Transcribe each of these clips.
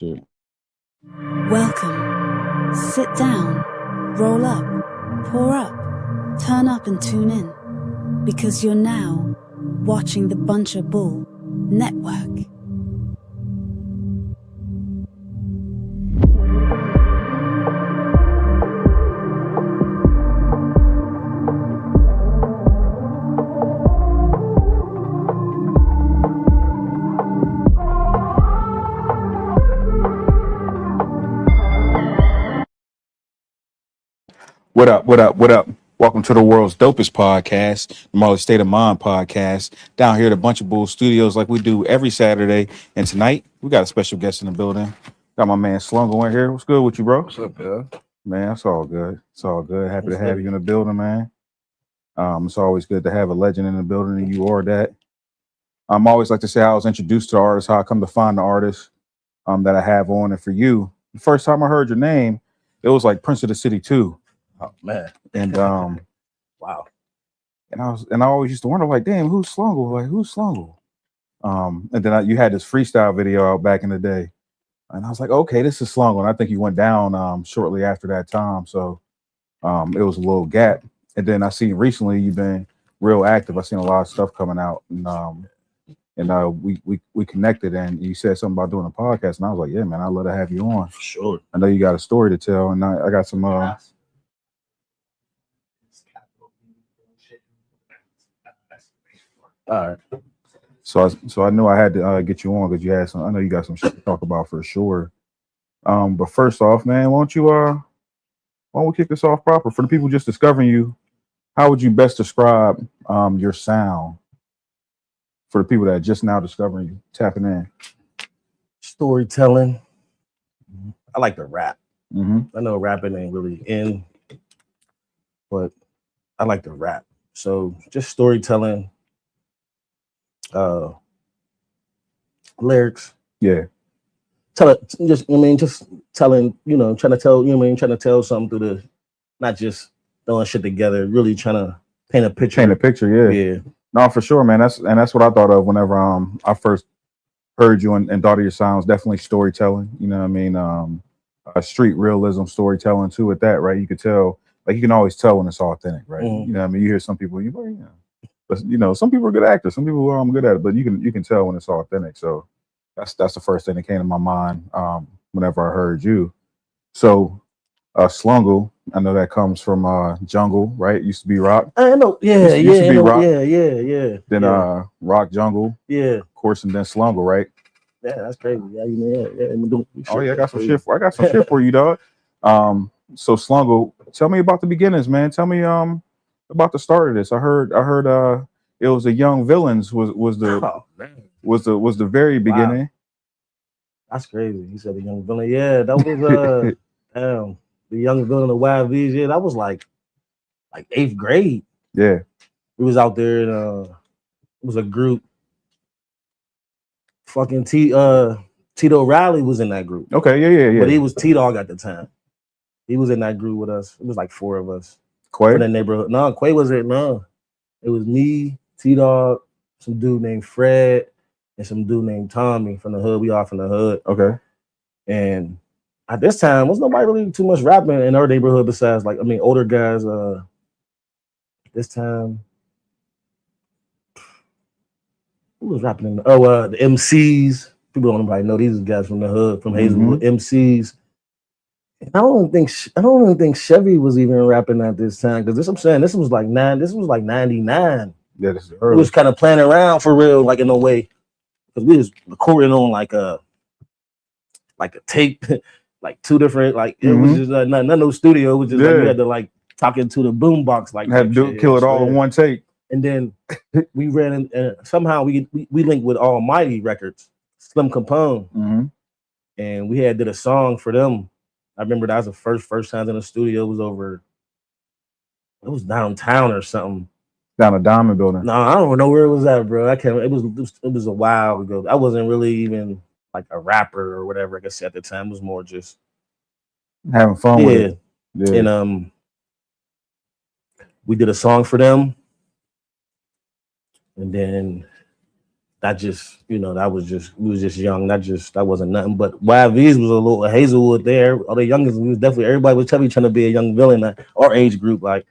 Dude. Welcome. Sit down, roll up, pour up, turn up and tune in. Because you're now watching the Buncher Bull Network. What up? What up? What up? Welcome to the world's dopest podcast, the Marley State of Mind podcast. Down here at a Bunch of Bull Studios, like we do every Saturday. And tonight, we got a special guest in the building. Got my man Slungle in here. What's good with you, bro? What's up, man? Man, it's all good. It's all good. Happy What's to have up? you in the building, man. It's always good to have a legend in the building, and you are that. I'm always like to say I was introduced to the artist, how I come to find the artist that I have on. And for you, the first time I heard your name, it was like Prince of the City 2. Oh man. And Wow. and I always used to wonder, like, damn, who's Slungle? Like, who's Slungle? And then you had this freestyle video out back in the day, and I was like, okay, this is Slungle. And I think you went down shortly after that time, so it was a little gap. And then I seen recently you've been real active. I seen a lot of stuff coming out, and we connected, and you said something about doing a podcast, and I was like, yeah, man, I'd love to have you on. For sure. I know you got a story to tell, and I got some. All right. So I knew I had to get you on because you had some. I know you got some shit to talk about for sure. But first off, man, why don't we kick this off proper for the people just discovering you? How would you best describe your sound for the people that are just now discovering you, tapping in? Storytelling. I like to rap. Mm-hmm. I know rapping ain't really in, but I like to rap. So just storytelling, lyrics. Yeah. Just telling, trying to tell, trying to tell something through the, not just throwing shit together, really trying to paint a picture. Paint a picture, yeah. No, for sure, man. That's what I thought of whenever I first heard you and thought of your sounds. Definitely storytelling. You know what I mean? Street realism storytelling too. With that, right? You could tell, like you can always tell when it's authentic, right? Mm-hmm. You know what I mean? You hear some people, but some people are good actors. Some people are good at it, but you can tell when it's authentic. So that's the first thing that came to my mind whenever I heard you. So Slungle, I know that comes from jungle, right? It used to be rock. I know, Used to be rock. Yeah. Then rock jungle, yeah, of course, and then Slungle, right? Yeah, that's crazy. Yeah. Oh yeah, I got some shit for you, dog. So Slungle, tell me about the beginnings, man. Tell me about the start of this. I heard it was the Young Villains was the very beginning. Wow. That's crazy. He said the Young Villain. Yeah, that was the Young Villain of YVs. Yeah, that was like 8th grade. Yeah. We was out there and it was a group. Fucking Tito Riley was in that group. Okay, yeah. But he was T-Dog at the time. He was in that group with us. It was like 4 of us. Quay? In the neighborhood. No, Quay wasn't. No. It was me, T-Dog, some dude named Fred, and some dude named Tommy from the hood. We all from the hood. Okay. And at this time, was nobody really too much rapping in our neighborhood besides older guys. This time, who was rapping? The MCs. People don't probably know these guys from the hood, from Hazelwood. MCs. And I don't even think Chevy was even rapping at this time because this was like 99. Yeah, this is early. We was kind of playing around for real, like in a way, because we was recording on like a tape, like 2 different, it was just not no studio. It was just like we had to like talk into the boombox, like had to kill it all in one take. And then we ran in, and somehow we linked with Almighty Records, Slim Capone, and we did a song for them. I remember that was the first time in the studio. It was downtown or something. Down a Diamond building. No, I don't know where it was at, bro. I can't. It was a while ago. I wasn't really even like a rapper or whatever. I guess at the time it was more just having fun with it. Yeah. And we did a song for them, and then that just, you know, we was just young. That wasn't nothing. But YV's was a little Hazelwood there. All the youngest, we was definitely, everybody was trying to be a young villain at our age group. Like,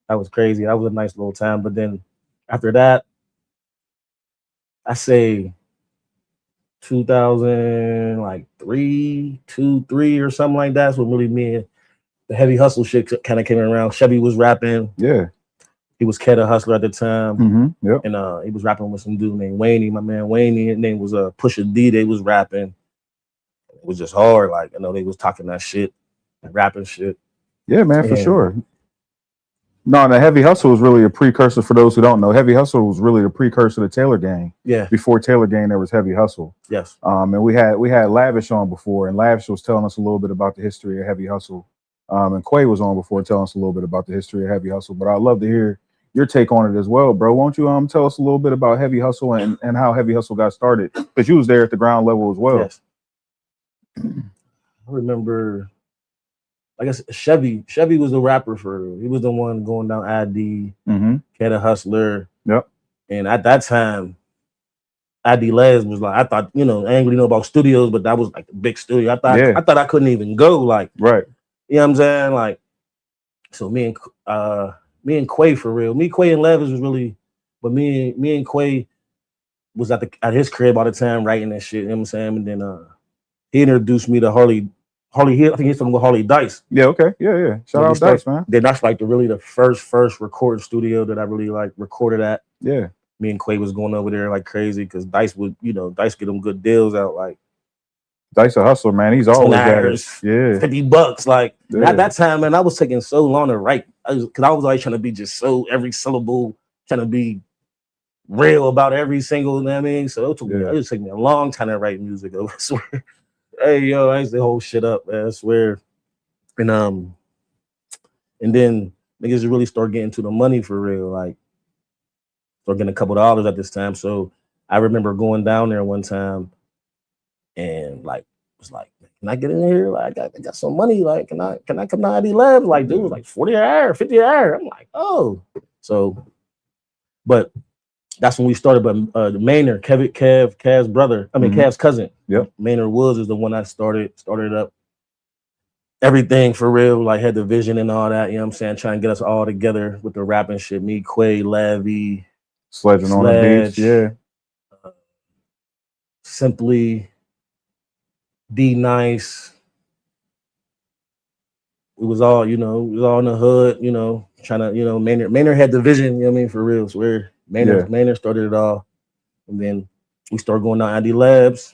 that was crazy. That was a nice little time. But then after that, I say 2003, 3 or something like that. That's when really me and the heavy hustle shit kind of came around. Chevy was rapping. Yeah. He was Keta Hustler at the time. Mm-hmm. Yep. And he was rapping with some dude named Wayne, my man Wayne. His name was Pusha D. They was rapping. It was just hard. Like, I know they was talking that shit, rapping shit. Yeah, man, for sure. No, the Heavy Hustle was really a precursor. For those who don't know, Heavy Hustle was really the precursor to Taylor Gang. Yeah. Before Taylor Gang, there was Heavy Hustle. Yes. And we had Lavish on before, and Lavish was telling us a little bit about the history of Heavy Hustle. And Quay was on before telling us a little bit about the history of Heavy Hustle. But I'd love to hear your take on it as well, bro. Won't you tell us a little bit about Heavy Hustle and how Heavy Hustle got started? Because you was there at the ground level as well. Yes. I remember, I guess Chevy was the rapper he was the one going down ID, Keta Hustler. Yep. And at that time, ID Les was like, I thought, you know, I ain't really know about studios, but that was like a big studio. I thought I couldn't even go, like, right. You know what I'm saying? Like, so me and Quay for real. Quay and Levis was really, but me and Quay was at his crib all the time writing that shit, you know what I'm saying? And then he introduced me to Harley. I think he's from Harley Dice. Yeah, okay. Yeah. Shout out Dice, man. Then that's like the first recording studio that I really like recorded at. Yeah. Me and Quay was going over there like crazy because Dice would, you know, Dice get them good deals out. Like, Dice a hustler, man. He's always got it. Yeah. $50. Like, at that time, man, I was taking so long to write. Because I was always trying to be just so every syllable, trying to be real about every single, you know what I mean? So it would take me a long time to write music. I swear. Hey, yo, I used to hold shit up, man. I swear. And then niggas really start getting to the money for real. Like, start getting a couple $dollars at this time. So I remember going down there one time and like was like, can I get in here? Like, I got some money. Like, can I come to ID Lab? Like, dude, like 40 an hour, 50 an hour. I'm like, oh. So, but that's when we started. But the Maynard, Cav's brother, Cav's cousin. Yep. Maynard Woods is the one that started up everything for real. Like, had the vision and all that. You know what I'm saying? Trying to get us all together with the rapping shit. Me, Quay, Lavy, Sledging on the beats. Yeah. Simply, D Nice. It was all, you know, it was all in the hood, you know, trying to, you know, Maynard had the vision, you know what I mean, for real. So Maynard started it all. And then we started going down ID Labs.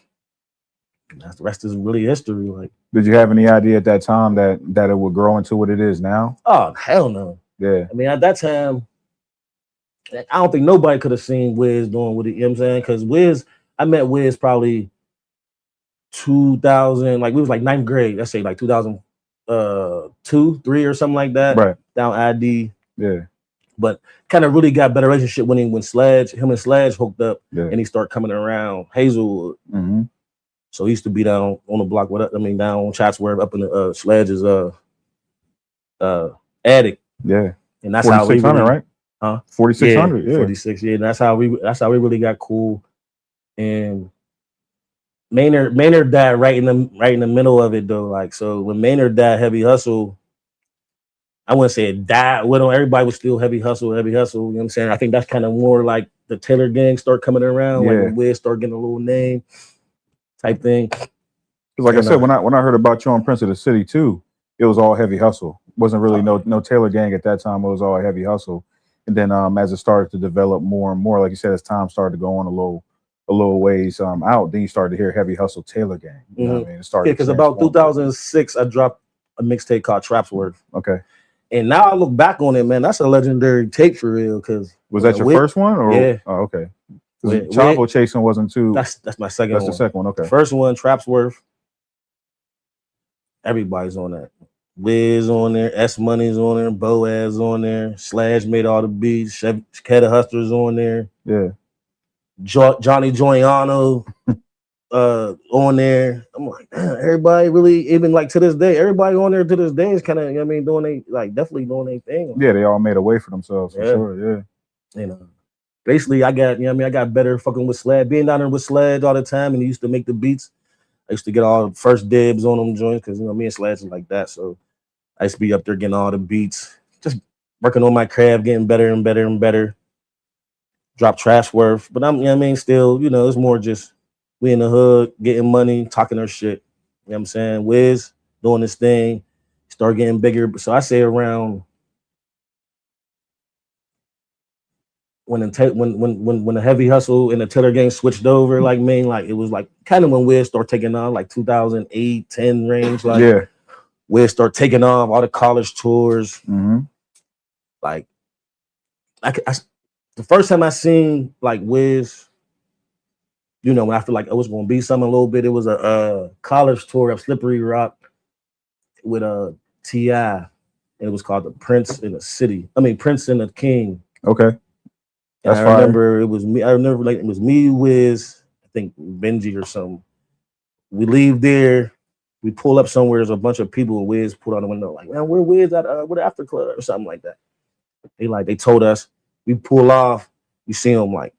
And that's the rest is really history. Like, did you have any idea at that time that it would grow into what it is now? Oh, hell no. Yeah. I mean, at that time, I don't think nobody could have seen Wiz doing what he, you know what I'm saying? Because I met Wiz probably 2000, like we was like 9th grade, let's say like 2002, 3 or something like that. Right. Down ID. Yeah. But kind of really got better relationship when him and Sledge hooked up, and he started coming around Hazelwood. Mm-hmm. So he used to be down on the block down on Chatsworth up in the Sledge's attic. Yeah. And that's how we really, right? Huh? 4600. Yeah. 46. Yeah. And that's how we really got cool. And Maynard died right in the middle of it though. Like, so when Maynard died, Heavy Hustle, I wouldn't say it died. Well, everybody was still heavy hustle. You know what I'm saying? I think that's kind of more like the Taylor Gang start coming around, like when Wiz start getting a little name type thing. Like I said, when I heard about you on Prince of the City too, it was all Heavy Hustle. It wasn't really no Taylor Gang at that time. It was all Heavy Hustle. And then as it started to develop more and more, like you said, as time started to go on a little ways out, then you started to hear Heavy Hustle Taylor Gang. You know what I mean? It started. Yeah, because about 2006, I dropped a mixtape called Trapsworth. Okay. And now I look back on it, man, that's a legendary tape for real. Because was that your first one? Or? Yeah. Oh, okay. Chavo Chasing wasn't too. That's my second one. That's the second one. Okay. First one, Trapsworth. Everybody's on that. Wiz on there, S Money's on there, Boaz on there, Slash made all the beats, Keta Hustler's on there. Yeah. Johnny Giuliano on there. I'm like, damn, everybody really, even like to this day, everybody on there to this day is kind of, you know what I mean, definitely doing their thing. Yeah, they all made a way for themselves, for sure, yeah. You know, basically I got, you know what I mean, I got better fucking with Sled, being down there with Sled all the time, and he used to make the beats. I used to get all the first dibs on them joints because, you know, me and Sledge is like that. So I used to be up there getting all the beats, just working on my craft, getting better and better and better. Drop Trash Worth, but I'm, you know what I mean, still, you know, it's more just we in the hood, getting money, talking our shit. You know what I'm saying? Wiz doing this thing, start getting bigger. So I say around when the Heavy Hustle and the Taylor Gang switched over, like it was like kind of when Wiz started taking on, like 2008, 10 range, like Yeah. Wiz start taking off all the college tours. Like the first time I seen like Wiz, you know, when I feel like it was gonna be something a little bit, it was a college tour of Slippery Rock with a T.I. and it was called the Prince in the City. I mean Prince and the King. Okay. And I remember it was me. I remember like it was me, Wiz, I think Benji or something. We leave there, we pull up somewhere. There's a bunch of people. And Wiz pulled on the window, like, man, where Wiz at? We're the After Club or something like that. They told us. We pull off. You see them like,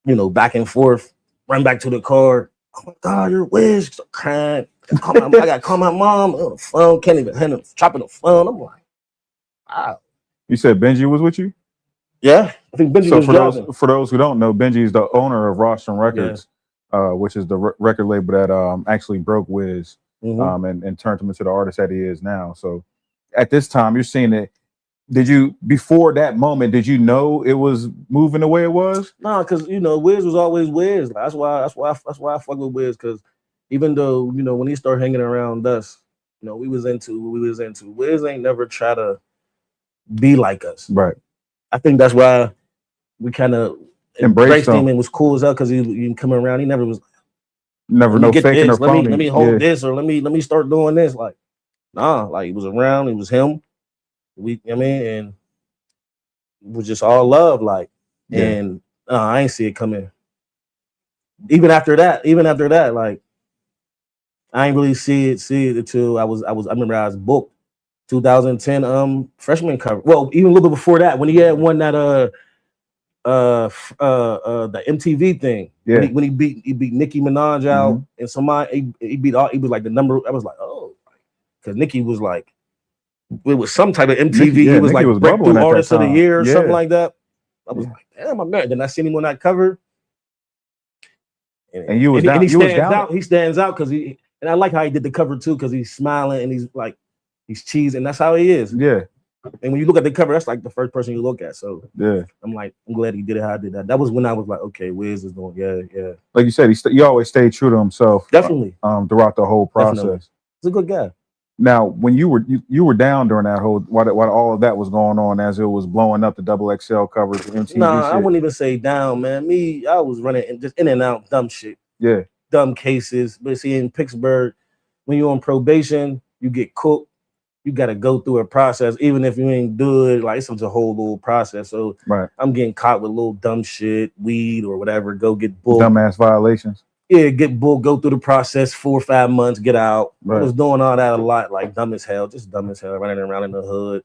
you know, back and forth. Run back to the car. Oh my God, you're Wiz. So crying. I got to call my mom on the phone. Can't even handle chopping the phone. I'm like, wow. You said Benji was with you? Yeah, I think Benji was driving. For those who don't know, Benji is the owner of Rostrum Records, which is the record label that actually broke Wiz and turned him into the artist that he is now. So at this time, you're seeing it. Did you, before that moment, did you know it was moving the way it was? No, because, you know, Wiz was always Wiz. That's why I fuck with Wiz, because even though, you know, when he started hanging around us, you know, we was into what we was into. Wiz ain't never try to be like us. Right. I think that's why we kind of embraced him and was cool as hell, because he come around. He never was no faking or phony. Let me hold this, or let me start doing this. Like, nah, like he was around. It was him. I mean, and it was just all love. Like, and I ain't see it coming. Even after that, like I ain't really see it until I remember I was booked 2010 freshman cover. Well, even a little bit before that, when he had won that the MTV thing. Yeah. When he beat Nicki Minaj out and somebody he was like the number. I was like, oh, because Nicki was like, it was some type of MTV. He was like breakthrough artist of the year or something like that. I was like, damn, I'm married. Then I seen him on that cover. And you was down. He stands out because he, and I like how he did the cover too, because he's smiling and he's like, he's cheesing. And that's how he is. Yeah. And when you look at the cover, that's like the first person you look at. So yeah, I'm like, I'm glad he did it how I did that. That was when I was like, okay, Wiz is doing, yeah. Like you said, he always stayed true to himself. Definitely. Throughout the whole process. Definitely. He's a good guy. Now, when you were down during that whole while all of that was going on, as it was blowing up the XXL covers, MTV nah, shit. I wouldn't even say down, man. I was running just in and out dumb shit. Yeah. Dumb cases. But see, in Pittsburgh, when you're on probation, you get cooked. You got to go through a process, even if you ain't do it. Like, it's a whole little process. So I'm getting caught with little dumb shit, weed or whatever. Go get booked. Dumbass violations. Yeah, get booked, go through the process, 4 or 5 months, get out. I was doing all that a lot, like dumb as hell, just dumb as hell, running around in the hood.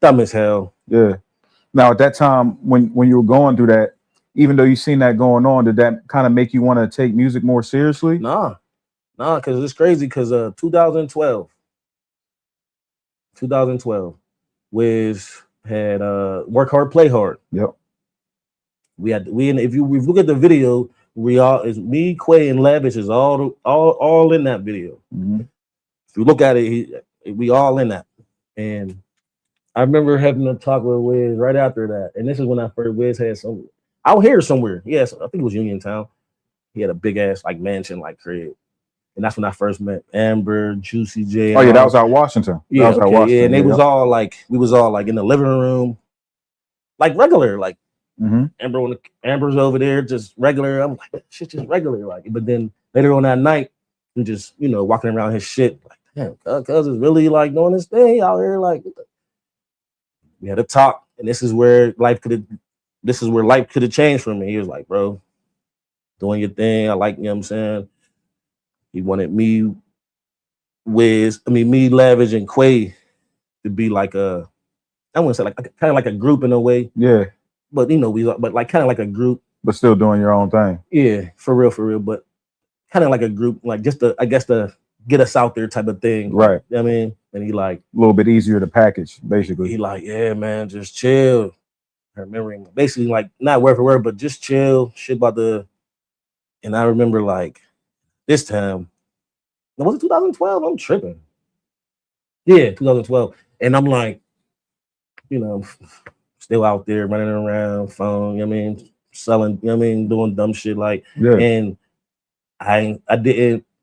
Dumb as hell. Yeah. Now, at that time, when you were going through that, even though you seen that going on, did that kind of make you want to take music more seriously? Nah, because it's crazy, because 2012, Wiz had Work Hard, Play Hard. Yep. If you look at the video, is me, Quay, and Lavish is all in that video. If you look at it, we all in that. And I remember having a talk with Wiz right after that. And this is when I first Wiz had some out here somewhere. Yes, I think it was Uniontown. He had a big ass like mansion, like crib. And that's when I first met Amber, Juicy J. Oh yeah, that was out Washington. Yeah, and they was all like, we was all like in the living room, like regular, like Amber's over there, just regular. I'm like, shit, just regular, like. But then later on that night, we just, you know, walking around his shit, like, damn, cuz is really like doing this thing out here, like. We had a talk, and this is where life could have changed for me. He was like, bro, doing your thing. I like, you know what I'm saying? He wanted me, Lavish, and Quay to be like I wouldn't say like kind of like a group in a way. Yeah. but you know, but like kind of like a group. But still doing your own thing. Yeah, for real. But kind of like a group, like just I guess to get us out there type of thing. Right. I mean, and he like a little bit easier to package, basically. He like, yeah, man, just chill. I remember him basically like not word for word, but just chill. Shit about the. And I remember like this time. Was it 2012? I'm tripping. Yeah, 2012. And I'm like, you know, still out there running around, phone, you know what I mean, selling, you know what I mean, doing dumb shit like, and I didn't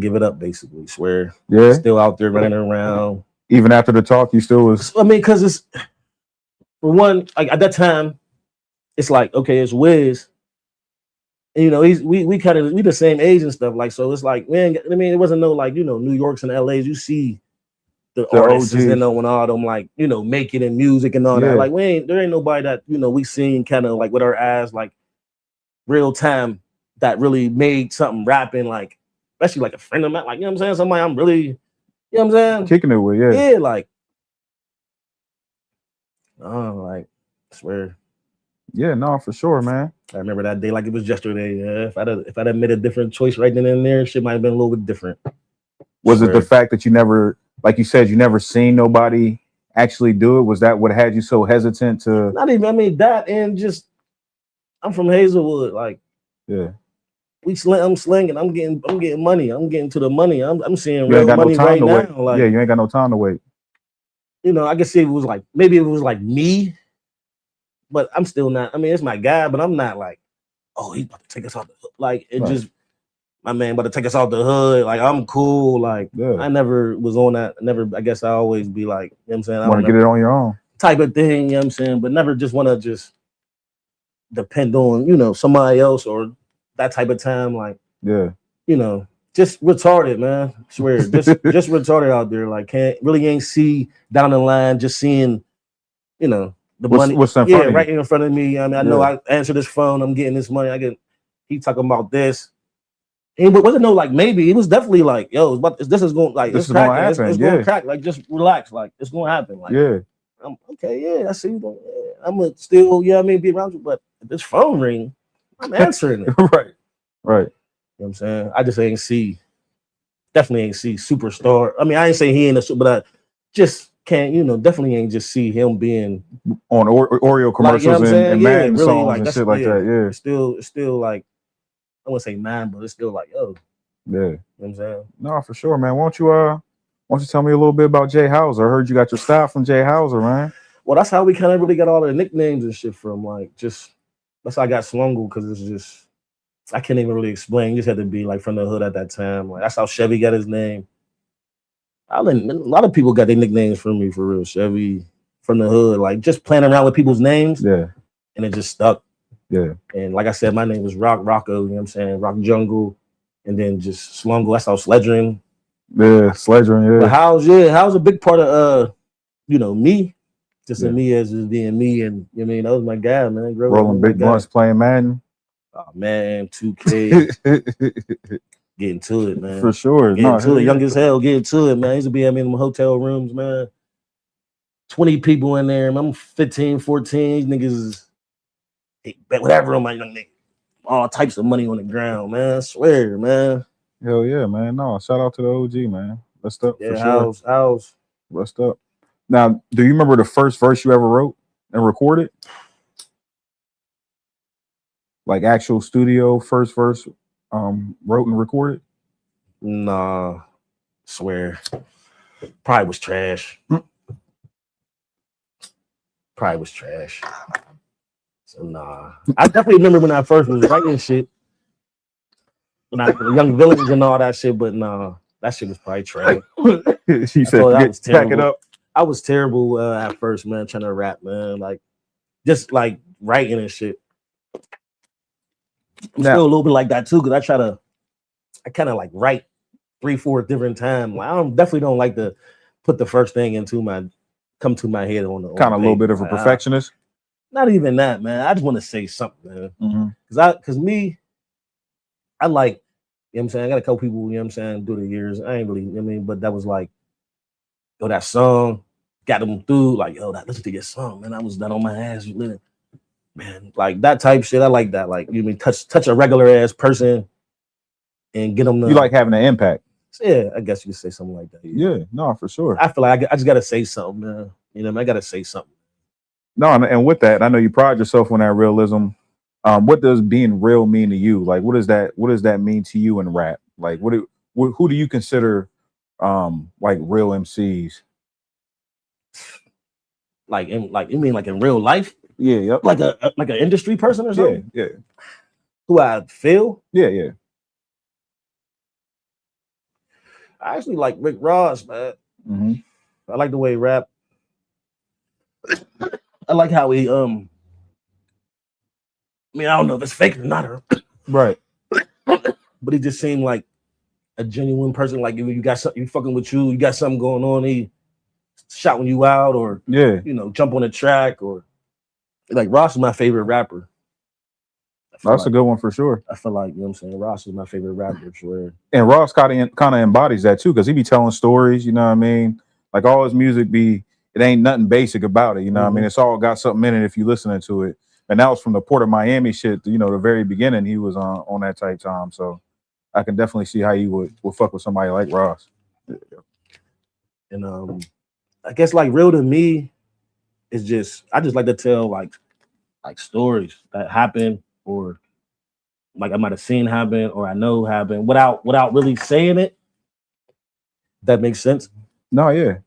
give it up, basically, swear. Yeah. Still out there running around. Even after the talk, you still was. I mean, because it's, for one, like at that time, it's like, okay, it's Wiz. And, you know, we kind of, we the same age and stuff. Like, so it's like, man, I mean, it wasn't no like, you know, New York's and LA's. You see the artists, you know, and all them like, you know, making and music and all that. Like, there ain't nobody that, you know, we seen kind of like with our eyes, like real time that really made something rapping, like, especially like a friend of mine, like, you know what I'm saying? Somebody I'm really, you know what I'm saying? Kicking it with, Yeah, like, oh, like, I swear. Yeah, no, for sure, man. I remember that day like it was yesterday. Yeah, if I'd made a different choice right then and there, shit might have been a little bit different. Was it the fact that you never, like you said, you never seen nobody actually do it? Was that what had you so hesitant to? Not even, I mean, that and just, I'm from Hazelwood, like, yeah. I'm slinging. I'm getting money. I'm getting to the money. I'm seeing real money right now. Like, yeah, you ain't got no time to wait. You know, I can see it was like, maybe it was like me, but I'm still not. I mean, it's my guy, but I'm not like, oh, he's about to take us out the hood. Like, it just, my man about to take us out the hood. Like, I'm cool. Like, I never was on that. I guess I always be like, you know what I'm saying? I want to get it on your own. Type of thing, you know what I'm saying? But never just want to just depend on, you know, somebody else or that type of time. Like, you know, just retarded, man. I swear, just retarded out there. Like, ain't see down the line, just seeing, you know, the money. What's in front of right in front of me. I mean, I know I answer this phone, I'm getting this money. He talking about this. And it wasn't no like maybe. It was definitely like, yo, this is going like this is going to happen. It's going to crack. Like, just relax. Like, it's going to happen. Like, I'm okay. Yeah, I see you. I'm gonna still, you know what I mean, be around you. But if this phone ring, I'm answering it. Right. You know what I'm saying? I just ain't see. Definitely ain't see superstar. I mean, I ain't say he ain't a, but I just can't, you know, definitely ain't just see him being on Oreo commercials, like, and Madden really, songs like, and shit like that. Yeah. It's still like, I wouldn't say man, but it's still like, yo. Yeah. You know what I'm saying? No, for sure, man. Why don't you tell me a little bit about Jay Hauser? I heard you got your style from Jay Hauser, man. Well, that's how we kind of really got all the nicknames and shit from. Like, just that's how I got Slungle, because it's just, I can't even really explain. You just had to be like from the hood at that time. Like, that's how Chevy got his name. A lot of people got their nicknames from me, for real. Chevy from the hood, like just playing around with people's names. Yeah. And it just stuck. Yeah. And like I said, my name was Rocco, you know what I'm saying? Rock Jungle. And then just Slungle. That's how Sledgering. Yeah, Sledgering, yeah. But how's a big part of you know, me. Just in me as just being me, and you know, I mean, that was my guy, man. Rolling big blunts, playing Madden. Oh man, 2K. Getting to it, man. For sure. Getting to it. Young as hell, getting to it, man. I used to be in them hotel rooms, man. 20 people in there. I'm 15, 14. These niggas is whatever on my young nigga. All types of money on the ground, man. I swear, man. Hell yeah, man. No, shout out to the OG, man. Let's up. Yeah, how's Let's up. Now, do you remember the first verse you ever wrote and recorded? Like actual studio first verse wrote and recorded? Nah, swear. Probably was trash. So nah. I definitely remember when I first was writing shit. When I Young Villains and all that shit, but nah, that shit was probably trash. She said, pack it up. I was terrible at first, man, trying to rap, man. Like, just like writing and shit. I'm still a little bit like that too, because I kind of like write 3-4 different times. Like, I definitely don't like to put the first thing come to my head on the kind of a little bit of a perfectionist. Not even that, man. I just want to say something, man. Because me, I like, you know what I'm saying? I got a couple people, you know what I'm saying, through the years. I ain't really, you know what I mean, but that was like, yo, that song, got them through. Like, yo, listen to your song, man. I was done on my ass, man. Like that type shit. I like that. Like, you mean touch a regular ass person and get them. You like having an impact. Yeah, I guess you could say something like that. Yeah, no, for sure. I feel like I just gotta say something, man. You know, I gotta say something. No, and with that, I know you pride yourself on that realism. What does being real mean to you? Like, what does that mean to you in rap? Like, who do you consider like real MCs? Like, you mean like in real life? Yeah, yep. Like an industry person or something? Yeah. Who I feel? Yeah. I actually like Rick Ross, man. Mm-hmm. I like the way he rap. I like how he I mean, I don't know if it's fake or not, Right. but he just seemed like a genuine person. Like you got something, you fucking with you got something going on. He shouting you out, or jump on the track, or like Ross is my favorite rapper. That's a good one for sure. I feel like, you know what I'm saying, Ross is my favorite rapper for sure. And Ross kind of embodies that too, because he be telling stories. You know what I mean? Like all his music it ain't nothing basic about it. You know what I mean? It's all got something in it if you listening to it. And that was from the Port of Miami shit. The very beginning he was on that type time. So I can definitely see how you would fuck with somebody like Ross. And I guess like real to me is I just like to tell like stories that happen, or like I might have seen happen, or I know happen without really saying it. That makes sense. No, yeah.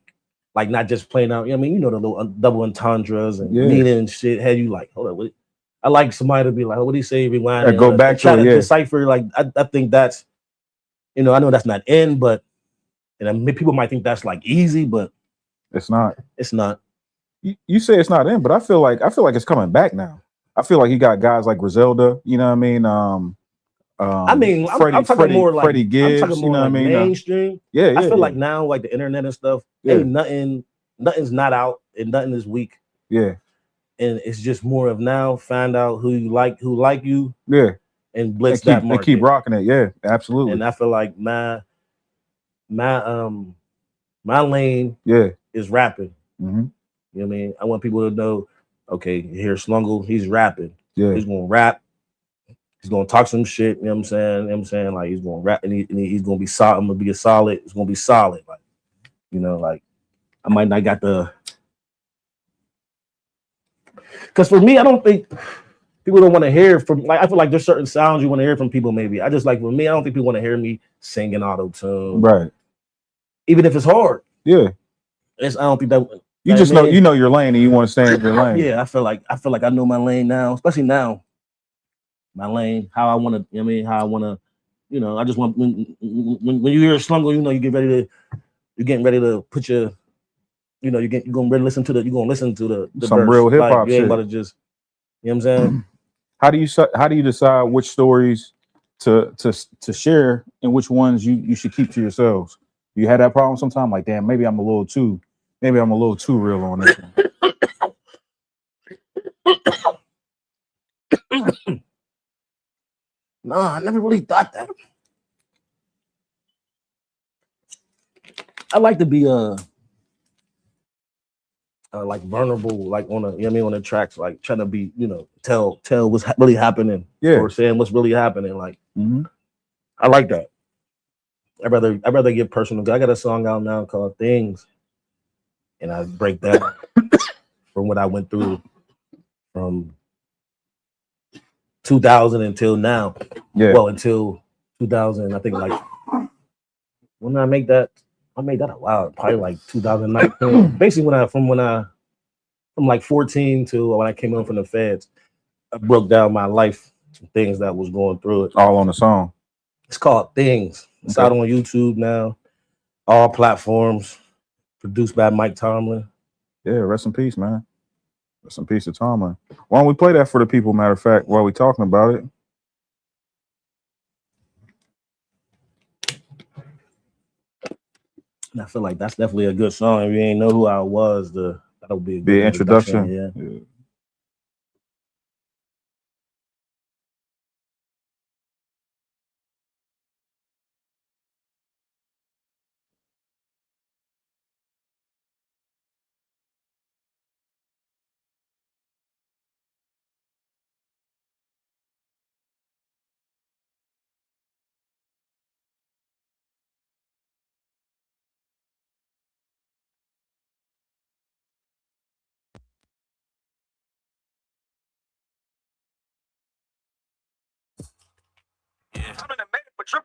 Like not just playing out. I mean, the little double entendres and meaning and shit. Had you like, hold on, what? I like somebody to be like, what do you say? Rewind. Go back to try it, to decipher. Like I think that's, I know that's not in, but people might think that's like easy, but it's not. It's not. You say it's not in, but I feel like it's coming back now. I feel like you got guys like Griselda. You know what I mean? I'm talking more like Freddie Gibbs. I'm talking more like mainstream. I feel like now, like the internet and stuff, ain't nothing's not out and nothing is weak. Yeah. And it's just more of now find out who like you. Yeah. And blitz that market. And keep rocking it. Yeah, absolutely. And I feel like my lane is rapping. Mm-hmm. You know what I mean? I want people to know, okay, here's Slungle, he's rapping. Yeah. He's gonna rap. He's gonna talk some shit. You know what I'm saying? You know what I'm saying? Like he's gonna rap and he's gonna be solid. I'm gonna be solid. It's gonna be solid. Like, like I might not got the, because for me, I don't think people don't want to hear from, like, I feel like there's certain sounds you want to hear from people. Maybe I just like, for me, I don't think people want to hear me singing auto tune, right? Even if it's hard. Yeah, I don't think that you just know your lane and you want to stay in your lane. Yeah, I feel like I know my lane now, especially now. My lane, how I want to. You know what I mean, how I want to. I just want when you hear a Slungle, you're getting ready to put your, you're gonna really listen to the, some verse. real hip hop shit. You ain't about to just, you know what I'm saying? How do you decide which stories to share and which ones you should keep to yourselves? You had that problem sometime, like, damn, maybe I'm a little too real on this one. Nah, I never really thought that. I like to be like vulnerable, like on on the tracks, like trying to be, tell what's really happening, or saying what's really happening. Like, I like that. I'd rather get personal. I got a song out now called Things, and I break down from what I went through from 2000 until now. Yeah. Well, until 2000, I think, like, when I made that a while, probably like 2019. Basically, from like 14 to when I came home from the feds, I broke down my life, things that was going through it. All on the song. It's called Things. It's out on YouTube now, all platforms. Produced by Mike Tomlin. Yeah, rest in peace, man. Rest in peace to Tomlin. Why don't we play that for the people? Matter of fact, while we talking about it. And I feel like that's definitely a good song. If you ain't know who I was, that'll be a good introduction. Yeah. Take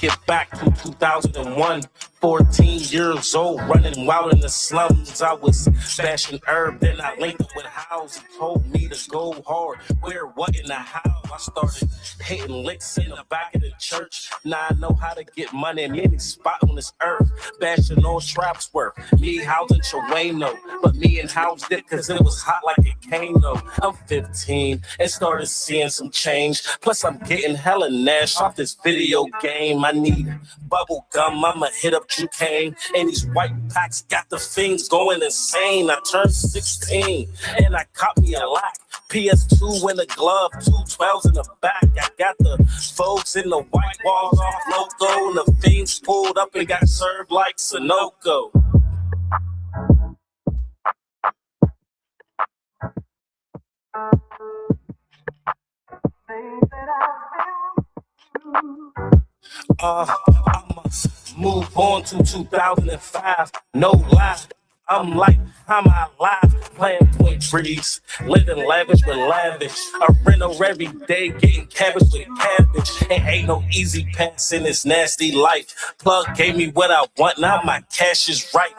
it back to 2001. 14 years old, running wild in the slums. I was bashing herb, then I linked up with House. He told me to go hard. Where, what, in the how? I started hitting licks in the back of the church. Now I know how to get money in any spot on this earth. Bashing on Shrapsworth, me, House, and Chawano. But me and House did cause it was hot like a Kano. I'm 15 and started seeing some change. Plus I'm getting hella nash off this video game. I need bubble gum, I'ma hit up Duquesne. And these white packs got the things going insane. I turned 16 and I caught me a lot. PS2 in the glove, 212s in the back. I got the folks in the white walls off logo. And the fiends pulled up and got served like Sunoco. I must move on to 2005. No lie, I'm like, I'm alive. Playing point threes, living lavish with lavish. A rental every day, getting cabbage with cabbage. And ain't no easy pass in this nasty life. Plug gave me what I want, now my cash is right.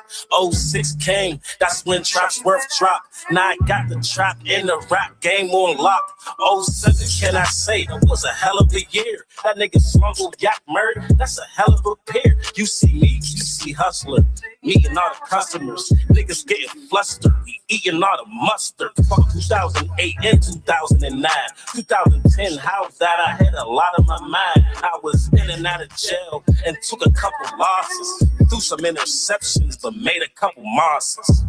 06 came, that's when Trapsworth dropped. Now I got the trap in the rap game on lock. 07, can I say, that was a hell of a year. That nigga Slungle got murdered, that's a hell of a pair. You see me, you see Hustler, meeting all the customers. Niggas getting flustered, we eating all the mustard. Fuck 2008 and 2009. 2010, how's that? I had a lot on my mind. I was in and out of jail and took a couple losses. Threw some interceptions, but made a couple mosses.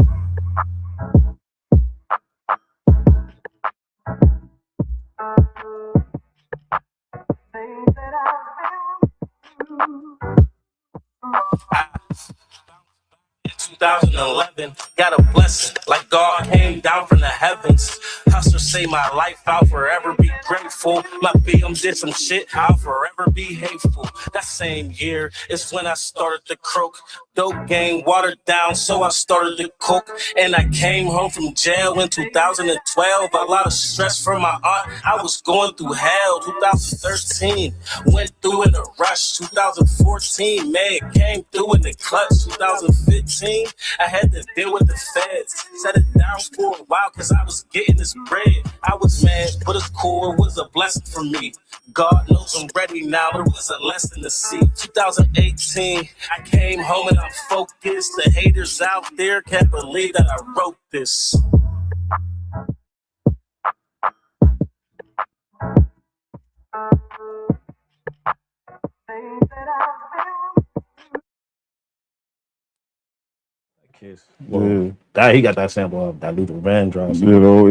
In 2011, got a blessing like God came down from the heavens. Hustlers say my life, I'll forever be grateful. My BM did some shit, I'll forever be hateful. That same year is when I started to croak. Dope game watered down, so I started to cook. And I came home from jail in 2012. A lot of stress from my aunt, I was going through hell. 2013, went through in a rush. 2014, man, came through in the clutch. 2015, I had to deal with the feds. Set it down for a while, cause I was getting this bread. I was mad, but it's cool, it was a blessing for me. God knows I'm ready now, there was a lesson to see. 2018, I came home and I'm focused. The haters out there can't believe that I wrote this. Kiss. Well, that he got that sample of that Luther Vandross. You know,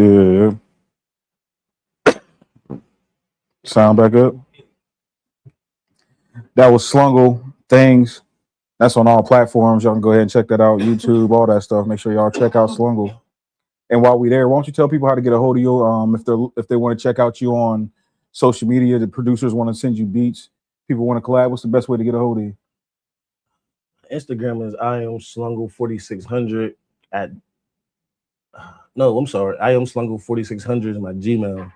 yeah. Sound back up. That was Slungle Things. That's on all platforms. Y'all can go ahead and check that out. YouTube, all that stuff. Make sure y'all check out Slungle. And while we're there, why don't you tell people how to get a hold of you? If they want to check out you on social media, the producers want to send you beats, people want to collab. What's the best way to get a hold of you? Instagram is I am Slungle 4600 at no, I'm sorry. I am Slungle 4600 is my Gmail.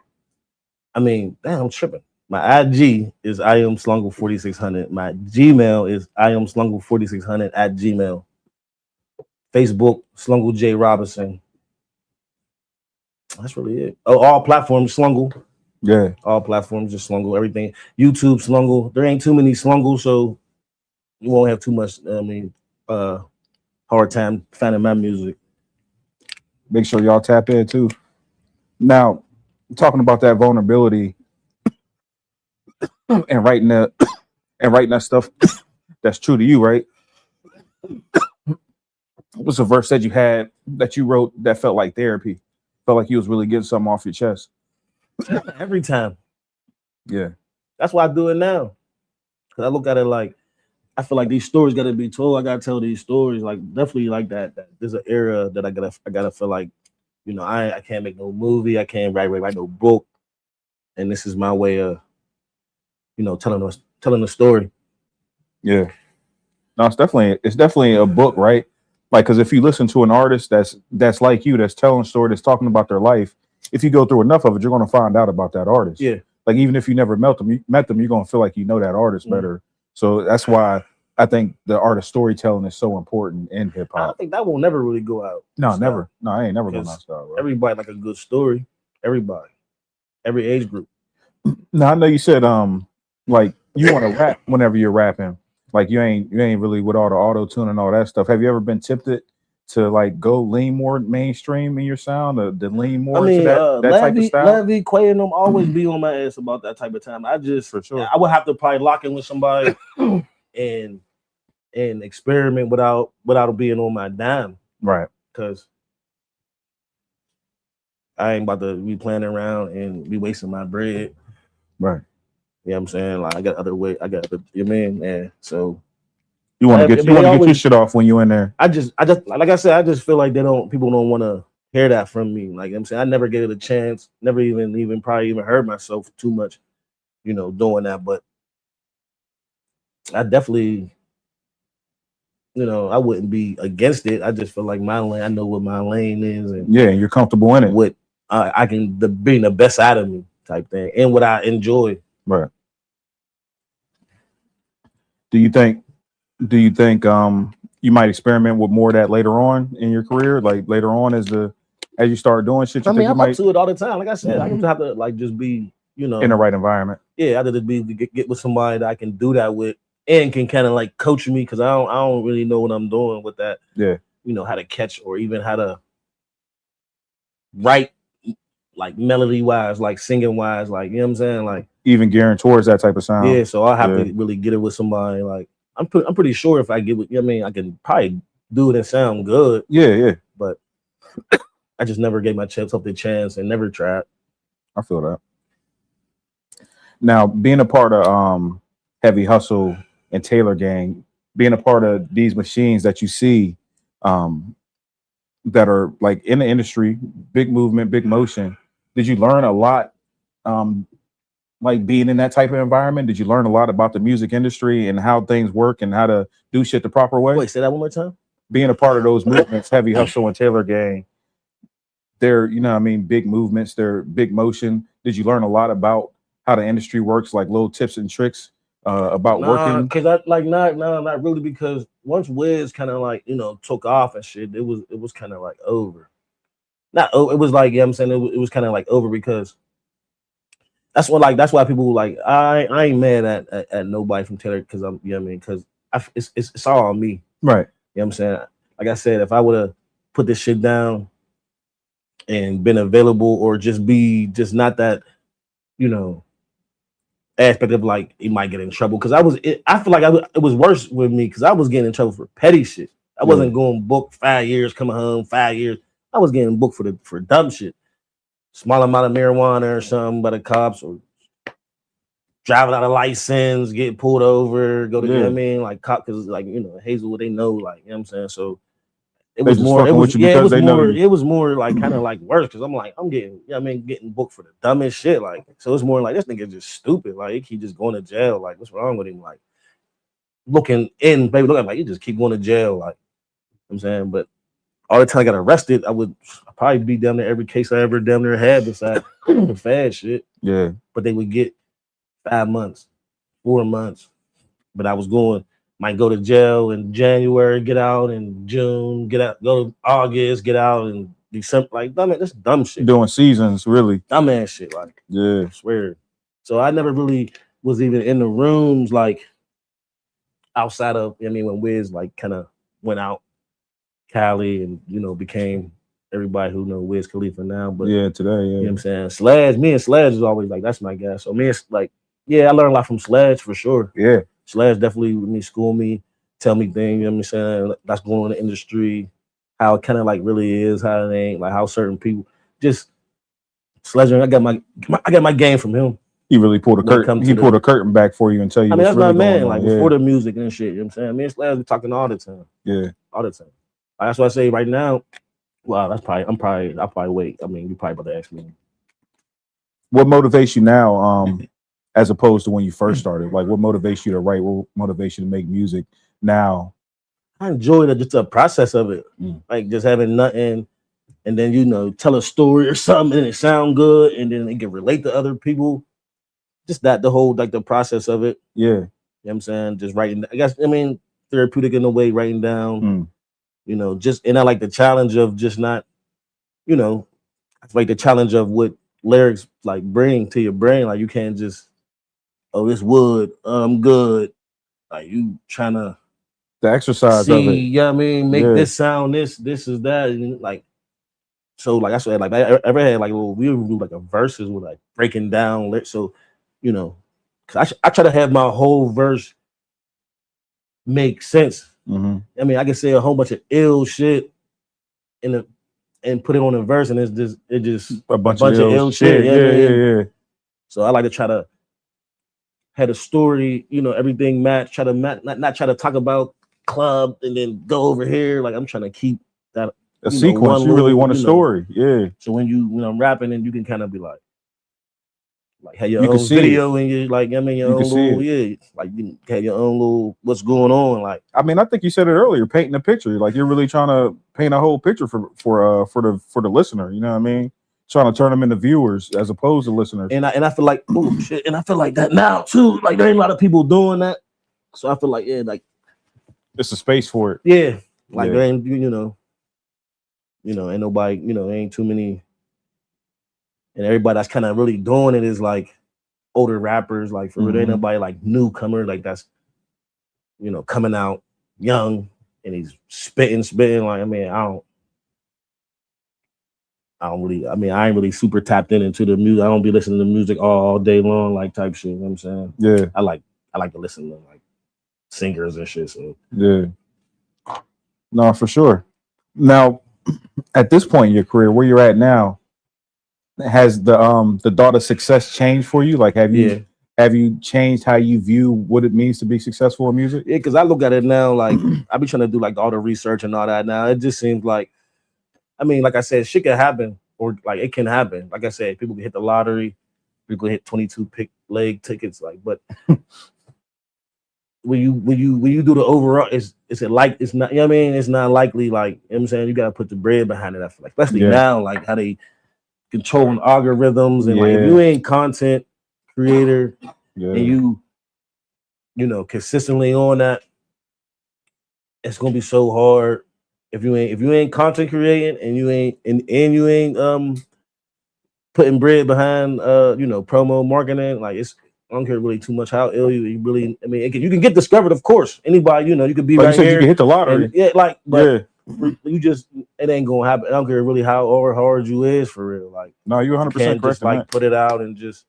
I mean, damn, I'm tripping. My IG is I am Slungle 4600. My Gmail is I am Slungle 4600 at Gmail. Facebook, Slungle J Robinson. That's really it. Oh, all platforms, Slungle. Yeah. All platforms, just Slungle, everything. YouTube, Slungle. There ain't too many Slungles, so you won't have too much, hard time finding my music. Make sure y'all tap in too. Now, talking about that vulnerability and writing that stuff that's true to you, right? What's a verse that you had that you wrote that felt like therapy? Felt like you was really getting something off your chest? Every time. Yeah. That's why I do it now. Because I look at it like, I feel like these stories got to be told. I got to tell these stories. Like, definitely like that there's an era that I gotta feel like, you know, I can't make no movie. I can't write no book. And this is my way of, you know, telling the story. Yeah. No, it's definitely a book, right? Like, because if you listen to an artist that's like you, that's telling a story, that's talking about their life, if you go through enough of it, you're going to find out about that artist. Yeah. Like, even if you never met them, you're going to feel like you know that artist better. So that's why I think the art of storytelling is so important in hip hop. I think that will never really go out. No, never. No, I ain't never going to style, bro. Everybody like a good story. Everybody, every age group. Now I know you said like you want to rap whenever you're rapping. Like you ain't really with all the auto tune and all that stuff. Have you ever been tempted to like go lean more mainstream in your sound, to lean more into that type of style? Levy, Quay, and them always be on my ass about that type of time. I just for sure I would have to probably lock in with somebody and experiment without being on my dime, right? Because I ain't about to be playing around and be wasting my bread, right? You know what I'm saying? Like I got other way. I got you mean, man. So you want to get your shit off when you in there. I just like I said, I just feel like people don't want to hear that from me. Like you know what I'm saying, I never gave it a chance. Never even probably heard myself too much, doing that. But I definitely, I wouldn't be against it. I just feel like my lane. I know what my lane is, and you're comfortable in it. What I can bring the best out of me, type thing, and what I enjoy. Right. Do you think you might experiment with more of that later on in your career? Like later on as you start doing shit? I'm up to it all the time. Like I said, I just have to just be, in the right environment. Yeah, I have to be get with somebody that I can do that with and can kind of coach me, because I don't really know what I'm doing with that. Yeah. How to catch or even how to write, like melody wise, like singing wise, like you know what I'm saying, like even gearing towards that type of sound. Yeah, so I have to really get it with somebody. Like I'm pretty sure if I get with, I can probably do it and sound good. Yeah. But I just never gave myself the chance and never tried. I feel that. Now, being a part of Heavy Hustle and Taylor Gang, being a part of these machines that you see that are like in the industry, big movement, big motion, did you learn a lot like being in that type of environment? Did you learn a lot about the music industry and how things work and how to do shit the proper way? Wait, say that one more time. Being a part of those movements, Heavy Hustle and Taylor Gang, they're, big movements, they're big motion. Did you learn a lot about how the industry works, like little tips and tricks about working? Because not really, because once Wiz kind of took off and shit, it was kind of over. It was like, I'm saying, it was kind of over, because that's why people I ain't mad at nobody from Taylor, because I'm, because it's all on me, right? You know what I'm saying? Like I said, if I would have put this shit down and been available, or just not that, aspect of he might get in trouble, because I feel like it was worse with me, because I was getting in trouble for petty shit. I wasn't going booked 5 years, coming home 5 years. I was getting booked for dumb shit, small amount of marijuana or something by the cops, or driving out of license, get pulled over, go to, you know what I mean, like cop, because Hazelwood, they know, you know what I'm saying, so it was more, it was more like kind of worse, because I'm getting, getting booked for the dumbest shit, so it's more like this nigga just stupid, he keep just going to jail, what's wrong with him, looking like you just keep going to jail, you know what I'm saying. But all the time I got arrested, I'd probably be down there every case I ever down there had besides the fad shit. Yeah, but they would get 5 months, 4 months, but I was might go to jail in January, get out in June, get out, go to August, get out in December. That's dumb shit. Doing seasons, really. Dumbass shit, yeah. I swear. So I never really was even in the rooms, outside of, when Wiz, kind of went out Cali and, became everybody who know Wiz Khalifa now. But yeah, today, yeah. You know what I'm saying? Sledge, me and Sledge is always that's my guy. So me and I learned a lot from Sledge for sure. Yeah. Sledge definitely with me, school me, tell me things, you know what I'm saying? That's going on in the industry, how it kind of really is, how it ain't, how certain people just Sledge. I got my game from him. He really pulled a curtain. He pulled a curtain back for you and tell you. That's really my man. Before the music and shit, you know what I'm saying? Me and Sledge be talking all the time. Yeah, all the time. That's why I say right now. Wow, I'll probably wait. You probably about to ask me. What motivates you now, as opposed to when you first started? What motivates you to write? What motivates you to make music now, I enjoy just the process of it, like just having nothing, and then tell a story or something, and it sound good, and then it can relate to other people. Just the whole like the process of it. Yeah, you know what I'm saying, just writing. I mean, therapeutic in a way, writing down. Just and I like the challenge of just not, like the challenge of what lyrics like bring to your brain. Like you can't just, oh, this wood, I'm good. Like you trying to the exercise see, of it. you know what I mean, make this sound, this is that, and like so like that's what like I ever had like we would do like a verses with like breaking down so because I try to have my whole verse make sense. I mean, I can say a whole bunch of ill shit and put it on a verse, and it's just a bunch of ill shit. Yeah. So I like to try to have a story, everything match. Try to not try to talk about club and then go over here. Like I'm trying to keep that a sequence. You really want a story, yeah. So when I'm rapping, and you can kind of be like have your own video, and you like, I mean, your own little, like you have your own little what's going on. Like, I mean, I think you said it earlier, painting a picture. Like you're really trying to paint a whole picture for the listener. You know what I mean? Trying to turn them into viewers as opposed to listeners. And I feel like, oh shit, and I feel like that now too. Like there ain't a lot of people doing that, so I feel like like it's a space for it. Yeah, like there ain't ain't nobody, ain't too many. And everybody that's kind of really doing it is like older rappers, like for real. Ain't nobody like newcomer, like that's coming out young and he's spitting. Like I mean, I ain't really super tapped into the music. I don't be listening to music all day long, like type shit. You know what I'm saying? Yeah. I like to listen to like singers and shit. So yeah. No, for sure. Now, at this point in your career, where you're at now, has the thought of success changed for you? Like have you changed how you view what it means to be successful in music? Yeah, because I look at it now, like I be trying to do like all the research and all that now. It just seems like, I mean, like I said, shit can happen, or like it can happen. Like I said, people can hit the lottery, people can hit 22 leg tickets, like, but when you do the overall, it's not, you know what I mean? It's not likely, like, you know what I'm saying? You gotta put the bread behind it, I feel like, especially now, like how they controlling algorithms and like if you ain't content creator and you consistently on that, it's gonna be so hard. If you ain't content creating and you ain't putting bread behind promo marketing, like it's, I don't care really too much how ill you really. I mean, you can get discovered, of course. Anybody, you could be like right you said, here. You can hit the lottery. But you just, it ain't gonna happen. I don't care really how hard you is for real. Like, no, you're 100% correct. Just like put it out and just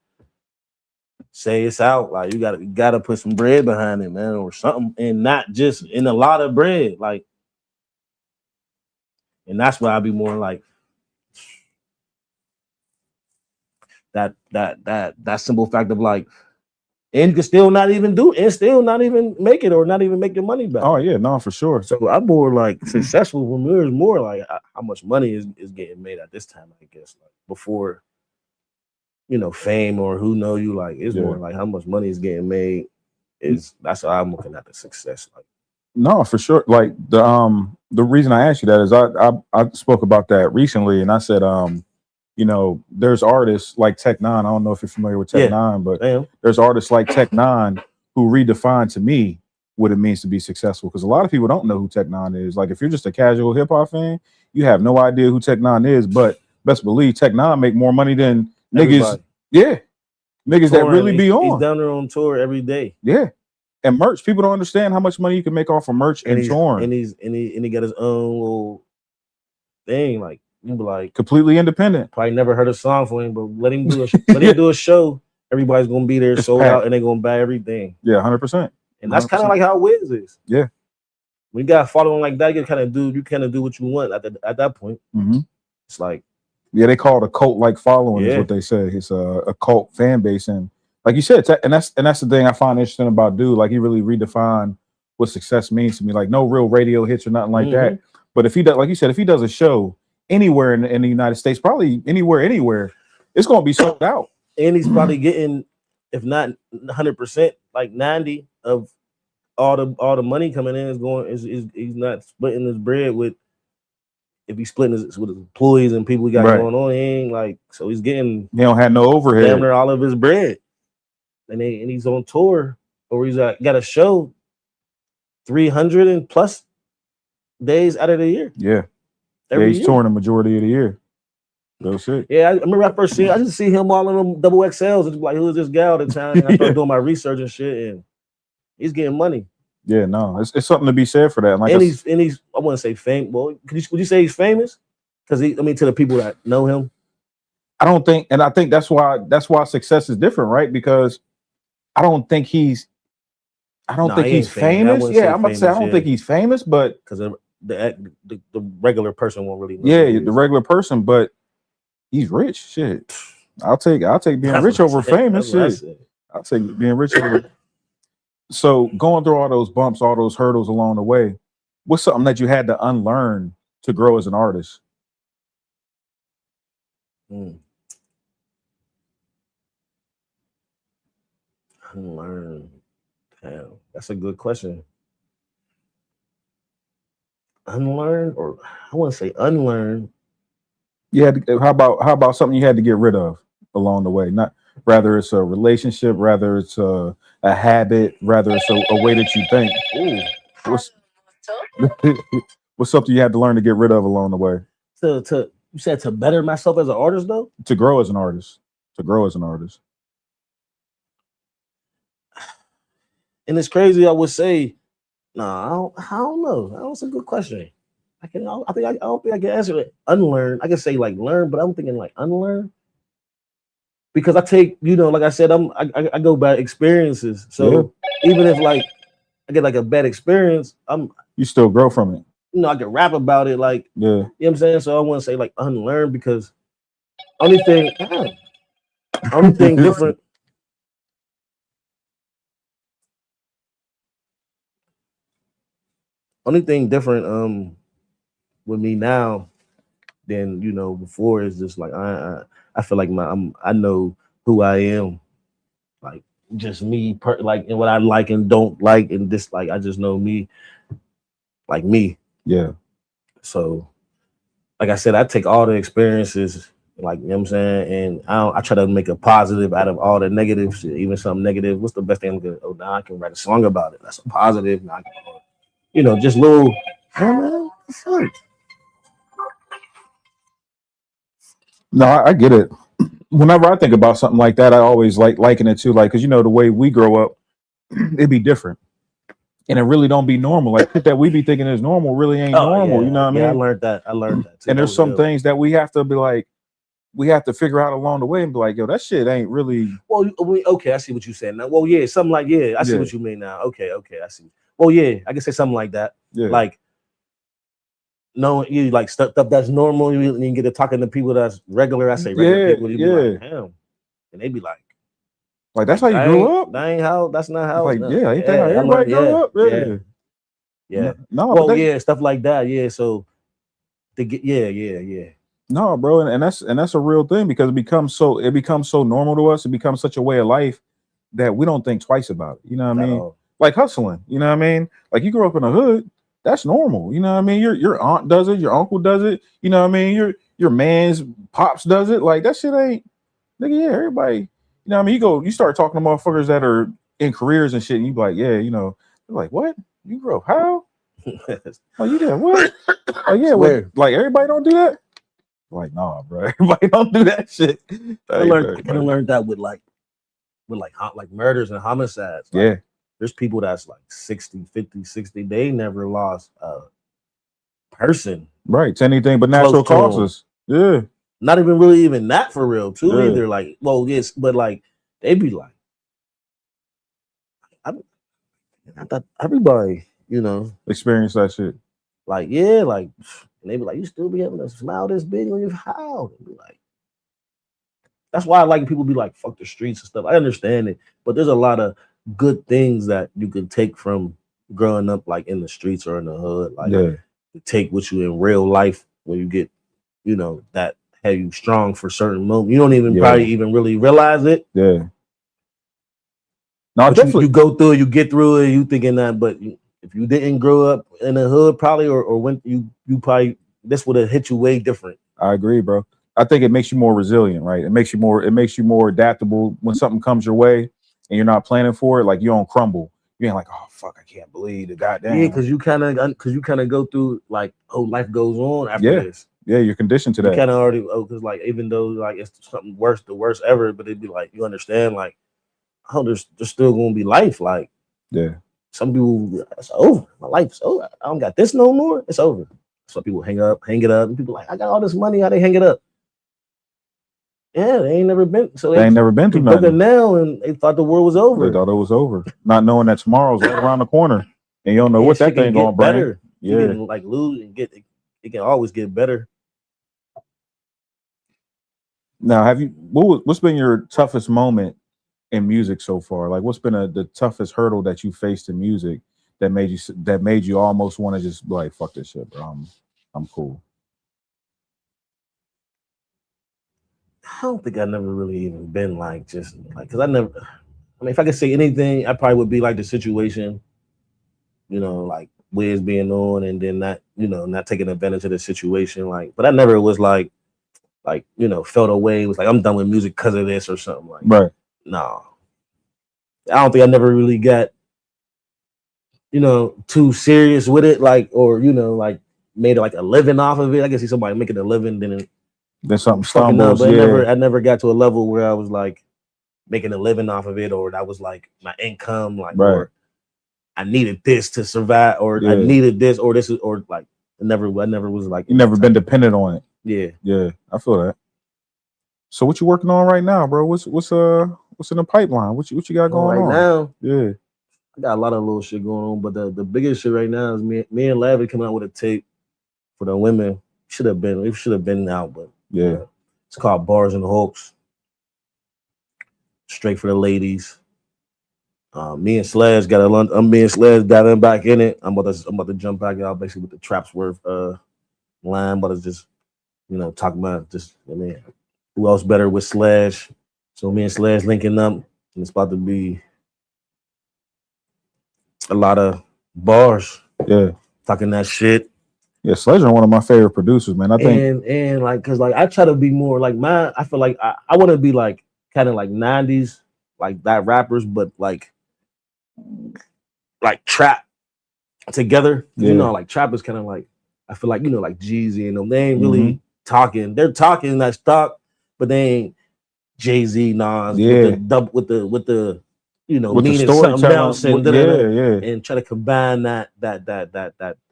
say it's out. Like you gotta put some bread behind it, man, or something, and not just in a lot of bread. Like, and that's why I be more like that simple fact of like, and you can still not even do it, and still not even make it, or not even make your money back. Oh yeah, no, for sure. So I'm more like successful when there's more like how much money is getting made at this time, I guess. Like before, fame or who know you, like it's more like how much money is getting made. That's how I'm looking at the success. Like, no, for sure. Like the reason I asked you that is I spoke about that recently, and I said there's artists like Tech Nine. I don't know if you're familiar with Tech Nine, but there's artists like Tech Nine who redefine to me what it means to be successful. Because a lot of people don't know who Tech Nine is. Like if you're just a casual hip hop fan, you have no idea who Tech Nine is. But best believe Tech Nine make more money than niggas. Yeah, niggas that really be on. He's down there on tour every day. Yeah, and merch. People don't understand how much money you can make off of merch and touring. And he got his own little thing. Like, you be like completely independent. Probably never heard a song for him, but let him do a show. Everybody's gonna be there, sold out, and they're gonna buy everything. Yeah, 100%. And that's kind of like how Wiz is. Yeah. When you got a following like that, you kind of do what you want at that point. It's like, yeah, they call it a cult-like following is what they say. It's a cult fan base, and like you said, and that's the thing I find interesting about dude. Like he really redefined what success means to me. Like no real radio hits or nothing like that. But if he does, like you said, if he does a show anywhere in the United States, probably anywhere, it's gonna be sold out. And he's probably getting, if not 100%, like 90 of all the money coming in is going is he's not splitting his bread with. If he's splitting his with his employees and people he got Right. going on, he ain't like so he's getting He don't have no overhead. damn near all of his bread, and he's on tour or he's got a show 300 and plus days out of the year. Yeah, Every he's year. touring the majority of the year. That's it. Yeah, I remember I first seen. I just see him all in them double XLs. It's like, who is this gal at the time? And I started doing my research and shit, and he's getting money. Yeah, no, it's something to be said for that. Like and he's I wouldn't say famous. Well, would you say he's famous? Because to the people that know him, I don't think, and I think that's why success is different, right? Because I don't think he's famous. Yeah, I'm about to say I don't think he's famous, but because the regular person won't really know. Yeah, the regular person, but he's rich. Shit, I'll take being rich over famous. Shit, I'll take being rich over. So going through all those bumps, all those hurdles along the way, what's something that you had to unlearn to grow as an artist? Unlearn. Damn, that's a good question. Unlearn, or I wouldn't say unlearn. Yeah, how about something you had to get rid of along the way? Not rather it's a relationship, rather it's a habit, rather it's a way that you think. Ooh, what's something you had to learn to get rid of along the way? To you said to better myself as an artist, though. To grow as an artist. To grow as an artist. And it's crazy. I would say, no, I don't know. That's a good question. I don't think I can answer it. Unlearn. I can say like learn, but I'm thinking like unlearn because I take, like I said, I go by experiences. So even if like I get like a bad experience, you still grow from it. I can rap about it. Like, yeah, you know what I'm saying. So I want to say like unlearn because only thing different. Only thing different with me now than before is just like I feel like I know who I am, like just me like and what I like and don't like and dislike. I just know me, like me. Yeah. So like I said, I take all the experiences, like, you know what I'm saying, and I try to make a positive out of all the negative shit, even something negative. What's the best thing I'm gonna now I can write a song about it. That's a positive. Now I can, just little No, I get it. Whenever I think about something like that, I always liken it to like, because the way we grow up, it'd be different. And it really don't be normal. Like that we be thinking is normal really ain't normal. Yeah. You know what I mean? I learned that too. And there's some things that we have to be like, we have to figure out along the way and be like, yo, that shit ain't really. Well, okay, I see what you're saying now. Well, yeah, something like I see what you mean now. Okay, I see. Well, yeah, I can say something like that. Yeah. Like, no, you like stuff that's normal. You can get to talking to people that's regular. I say regular people. You be like, damn, and they be like that's how you grew up. That's not how. Like, ain't that how everybody grew up? Yeah. No, well, stuff like that. Yeah, so to get, yeah. No, bro, and that's a real thing because it becomes so normal to us. It becomes such a way of life that we don't think twice about it. You know what I mean? Like hustling. You know what I mean? Like you grew up in the hood. That's normal. You know what I mean? Your aunt does it. Your uncle does it. You know what I mean? Your man's pops does it. Like that shit ain't. Nigga, yeah, everybody. You know what I mean? You start talking to motherfuckers that are in careers and shit, and you be like, yeah, they're like, what? You grew up how? Oh, you did what? Oh yeah, like everybody don't do that. Like, nah, bro. Everybody don't do that shit. I learned that with murders and homicides. Like, there's people that's like 60, 50, 60. They never lost a person. Right. It's anything but natural causes. Yeah. Not even that for real, too, either. Like, well, yes, but like, they be like, I thought everybody, experience that shit. Like, yeah, like, and they be like, you still be able to smile this big on your house. And be like, that's why I like people be like, fuck the streets and stuff. I understand it, but there's a lot of good things that you can take from growing up, like in the streets or in the hood. Like, take with you in real life when you get, that have you strong for certain moments. You don't even probably even really realize it. Yeah. No, But definitely. you go through it, you get through it, you thinking that. But if you didn't grow up in the hood, probably, or when you probably this would have hit you way different. I agree, bro. I think it makes you more resilient, right? It makes you more adaptable when something comes your way and you're not planning for it. Like you don't crumble. You ain't like, oh fuck, I can't believe the goddamn. Yeah, because you kind of go through like, oh, life goes on after this. Yeah, you're conditioned to that. You kind of already, because like even though like it's something worse, the worst ever, but it'd be like you understand like, oh, there's still gonna be life. Like, yeah, some people, it's over. My life's over. I don't got this no more. It's over. Some people hang it up, and people like, I got all this money. How they hang it up? Yeah, they ain't never been. So they ain't never been through nothing. nothing. Now, and they thought the world was over. They thought it was over, not knowing that tomorrow's right around the corner, and you don't know what that thing gonna bring. Better. Yeah, you can like lose and get. It can always get better. Now, what's been your toughest moment in music so far? Like, what's been the toughest hurdle that you faced in music that made you almost want to just be like, fuck this shit, bro. I'm cool. I don't think I never really even been like just like, because I mean, if I could say anything, I probably would be like the situation, like Wiz being on and then not taking advantage of the situation. Like, but I never was like, felt away. Was like, I'm done with music because of this or something. Like, Right. No. I don't think I never really got, too serious with it, like, or, like made it like a living off of it. I guess see somebody making a living, then something stumbles. But I never got to a level where I was like making a living off of it, or that was like my income, like, right. Or I needed this to survive, or I needed this, or this is, or like I never was like, you never been dependent on it. Yeah, I feel that. So what you working on right now, bro? What's in the pipeline? What you got going on right now? Yeah, I got a lot of little shit going on, but the biggest shit right now is me and Lavy coming out with a tape for the women. It should have been out, but it's called Bars and Hooks. Straight for the ladies. Me and Slash got diving back in it. I'm about to jump back out basically with the Trapsworth line, but it's just talking about just who else better with Slash. So me and Slash linking up, and it's about to be a lot of bars. Yeah. Talking that shit. Yeah, Slash is one of my favorite producers, man. I think and like, cause like I try to be more like I feel like I want to be like kind of like 90s, like that rappers, but like trap together. Like trap is kind of like, I feel like, like Jeezy and them, they ain't really talking. They're talking that stuff, but they ain't Jay-Z, Nas with the meaning something else and try to combine that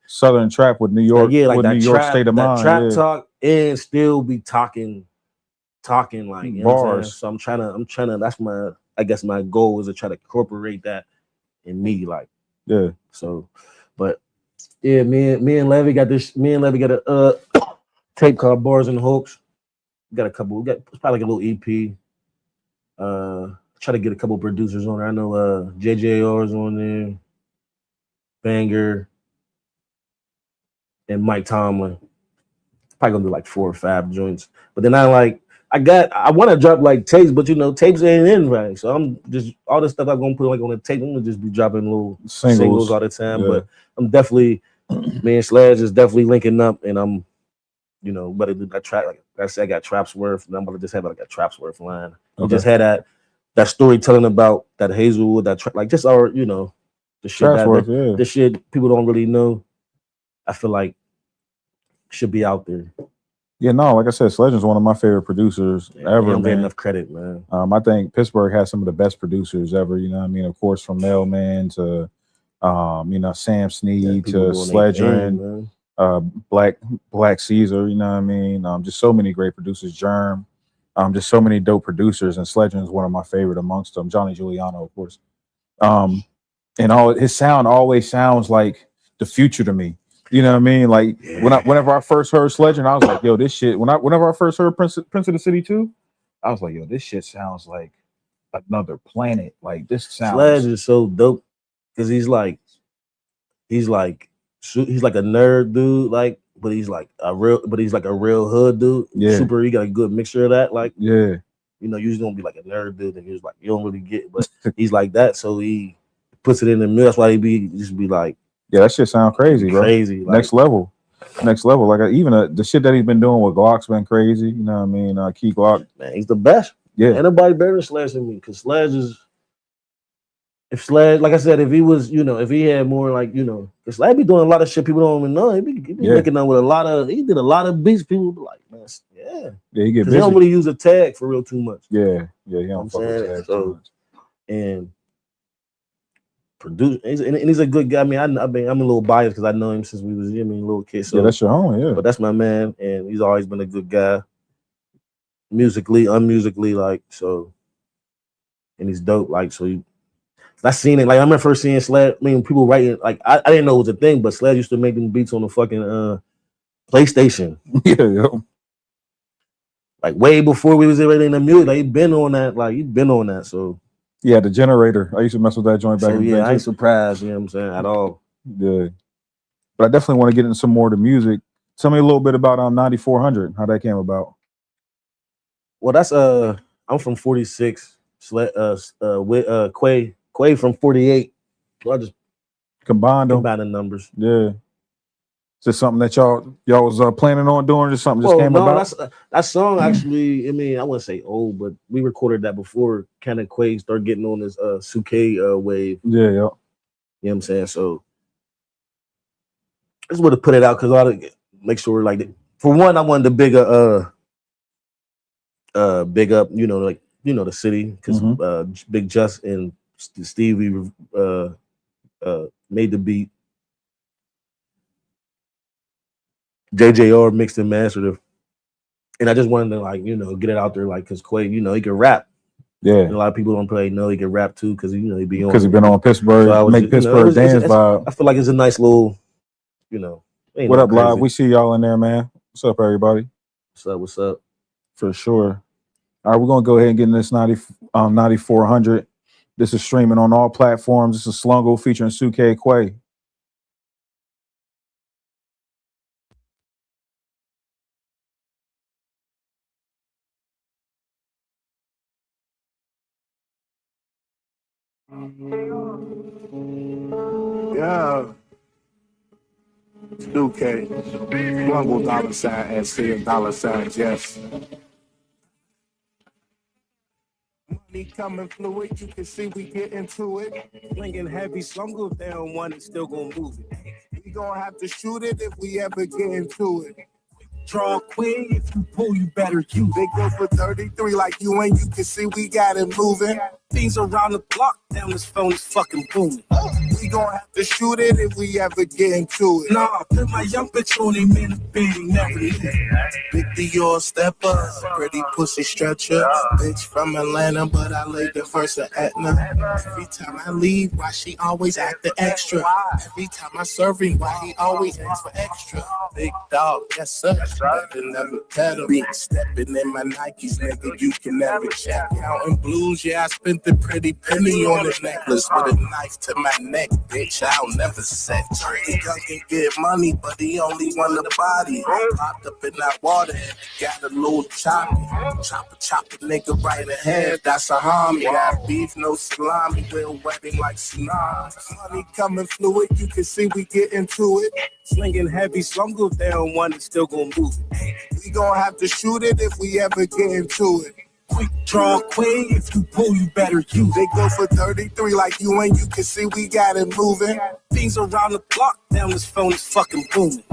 Southern trap with New York, with New York state of mind, trap talk, and still be talking like bars. So I'm trying to. That's my goal is to try to incorporate that in me, like So, but me and Levy got this. Me and Levy got a tape called Bars and Hooks. Got a couple. We got probably like a little EP. Try to get a couple producers on there. I know JJR's on there, Banger, and Mike Tomlin. Probably gonna do like 4 or 5 joints. But then I want to drop like tapes, but tapes ain't in right. So I'm just all the stuff I'm gonna put like on the tape. I'm gonna just be dropping little singles all the time. Yeah. But I'm definitely, me and Slash is definitely linking up, and I'm, about to do that track. Like I said, I got Trapsworth, and I'm about to just have like a Trapsworth line. Okay. We just had that storytelling about that Hazelwood, that track, like just our, the shit the shit people don't really know. I feel like should be out there. Yeah, no, like I said, Sledge is one of my favorite producers ever. Don't get enough credit, man. I think Pittsburgh has some of the best producers ever. You know what I mean? Of course, from Mailman to Sam Snead to Sledge Black Caesar. You know what I mean? Just so many great producers. Germ, just so many dope producers, and Sledge is one of my favorite amongst them. Johnny Giuliano, of course. And all his sound always sounds like the future to me. You know what I mean? Like whenever I first heard Sledge, I was like, yo, this shit. Whenever I first heard Prince of the City 2, I was like, yo, this shit sounds like another planet. Like this sounds. Sledge is so dope because he's like a nerd dude, like, but he's like a real hood dude. Yeah. Super. He got a good mixture of that. Like, yeah. you know, usually gonna be like a nerd dude, and he was like, you don't really get, but he's like that, so he puts it in the middle. That's why he just be like, yeah, that shit sound crazy, bro. Crazy, like, next level. Like even the shit that he's been doing with Glock's been crazy. You know what I mean? Key Glock, man, he's the best. Yeah, ain't nobody better than Sledge than me, because Sledge is. If Sledge, like I said, if he was, you know, if he had more like, you know, because Sledge be doing a lot of shit people don't even know. He be making them with he did a lot of beats. People be like, man, yeah, he get busy. He don't really use a tag for real too much. Yeah, he don't fuck with tags too much. And produce, and he's a good guy. I mean, I'm a little biased because I know him since we was, little kids. So, yeah, that's your homie, yeah. But that's my man, and he's always been a good guy, musically, unmusically, like so. And he's dope, like so. I seen it. Like I remember first seeing Sledge. I mean, people writing like I didn't know it was a thing, but Sledge used to make them beats on the fucking PlayStation. Yeah. Like way before we was already in the music. Like he'd been on that. So yeah, the generator. I used to mess with that joint back. So yeah, I ain't surprised. You know what I'm saying at all. Yeah, but I definitely want to get into some more of the music. Tell me a little bit about 9400. How that came about. Well, that's I'm from 46. With Quay from 48. So I just combined the numbers. Yeah. Is this something that y'all was planning on doing? Just something just came about? That song actually, I mean, I wouldn't say old, but we recorded that before kind of Quay started getting on this Suke wave. Yeah. You know what I'm saying? So I just would have put it out because I ought to make sure, like, for one, I wanted to big up, the city, because Big Just and Stevie made the beat. JJR mixed and mastered it. And I just wanted to get it out there, like, because Quay, he can rap. Yeah. And a lot of people don't probably know he can rap too, because he be on. Because he been on Pittsburgh, so make Pittsburgh dance vibe. I feel like it's a nice little, What up, live? We see y'all in there, man. What's up, everybody? What's up? For sure. All right, we're gonna go ahead and get in this 9400. This is streaming on all platforms. This is Slungle featuring Suke Quay. Yeah. Suke. Slungle $, SC $, yes. Money coming fluid, you can see we get into it. Slinging heavy, Slungle down one, it's still gonna move it. We gonna have to shoot it if we ever get into it. Draw Queen, if you pull, you better use. They go for 33 like you ain't. You can see we got it moving. Things around the block, down this phone is fucking booming. We gonna have to shoot it if we ever get into it. Nah, put my young bitch on him in a bed, never knew. Big Dior stepper, pretty pussy stretcher. Bitch from Atlanta, but I laid the first at Etna. Every time I leave, why she always acting extra? Every time I serve him, why he always asks for extra? Big dog, yes sir, better never pedal. Big stepping in my Nikes, nigga, you can never check. Counting blues, yeah, I spent the pretty penny on this necklace with a knife to my neck, bitch, I'll never set. He can get money, but he only want the body. Popped up in that water, got a little choppy. Chop a nigga right ahead, that's a homie. Got beef, no salami, we're wetting like tsunamis. Money coming fluid, you can see we get into it. Slinging heavy, Slungle down one, it's still gonna move it. We gonna have to shoot it if we ever get into it. Quick draw Queen, if you pull, you better use. They go for 33 like you ain't. You can see we got it moving. Things around the block, down this phone is fucking booming.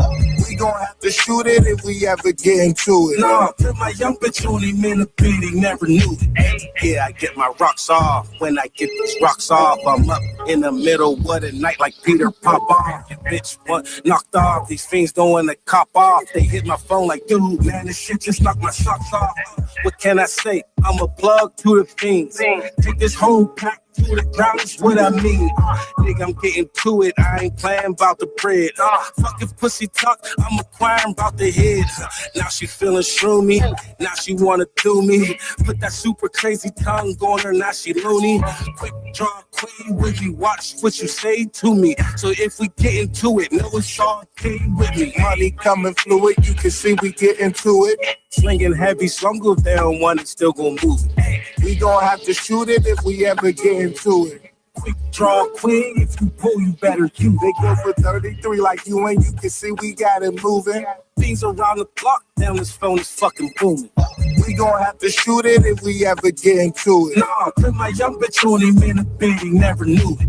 We gonna have to shoot it if we ever get into it. Nah, put my young bitch on him in a bed, he never knew it. Yeah, I get my rocks off. When I get these rocks off, I'm up in the middle of the night like Peter Pop-Off. Your bitch knocked off. These fiends don't wanna cop off. They hit my phone like, dude, man, this shit just knocked my socks off. What can I say? I'm a plug to the fiends. Take this whole pack to the ground, is what I mean. Nigga, I'm getting to it. I ain't playing about the bread. Fucking pussy talk, I'm acquiring about the head. Now she feeling shroomy. Now she wanna do me. Put that super crazy tongue on her, now she loony. Quick draw Queen with me, watch what you say to me. So if we get into it, know it's all okay with me. Money coming fluid, you can see we get into it. Slinging heavy, Slungle down one, it's still gonna move. We gon' have to shoot it if we ever get into it. Quick draw queen, if you pull, you better you. They go for 33 like you and you can see we got it moving. Things around the clock, damn this phone is fucking booming. We gon' have to shoot it if we ever get into it. Nah, put my young bitch on him in a bed, he never knew it.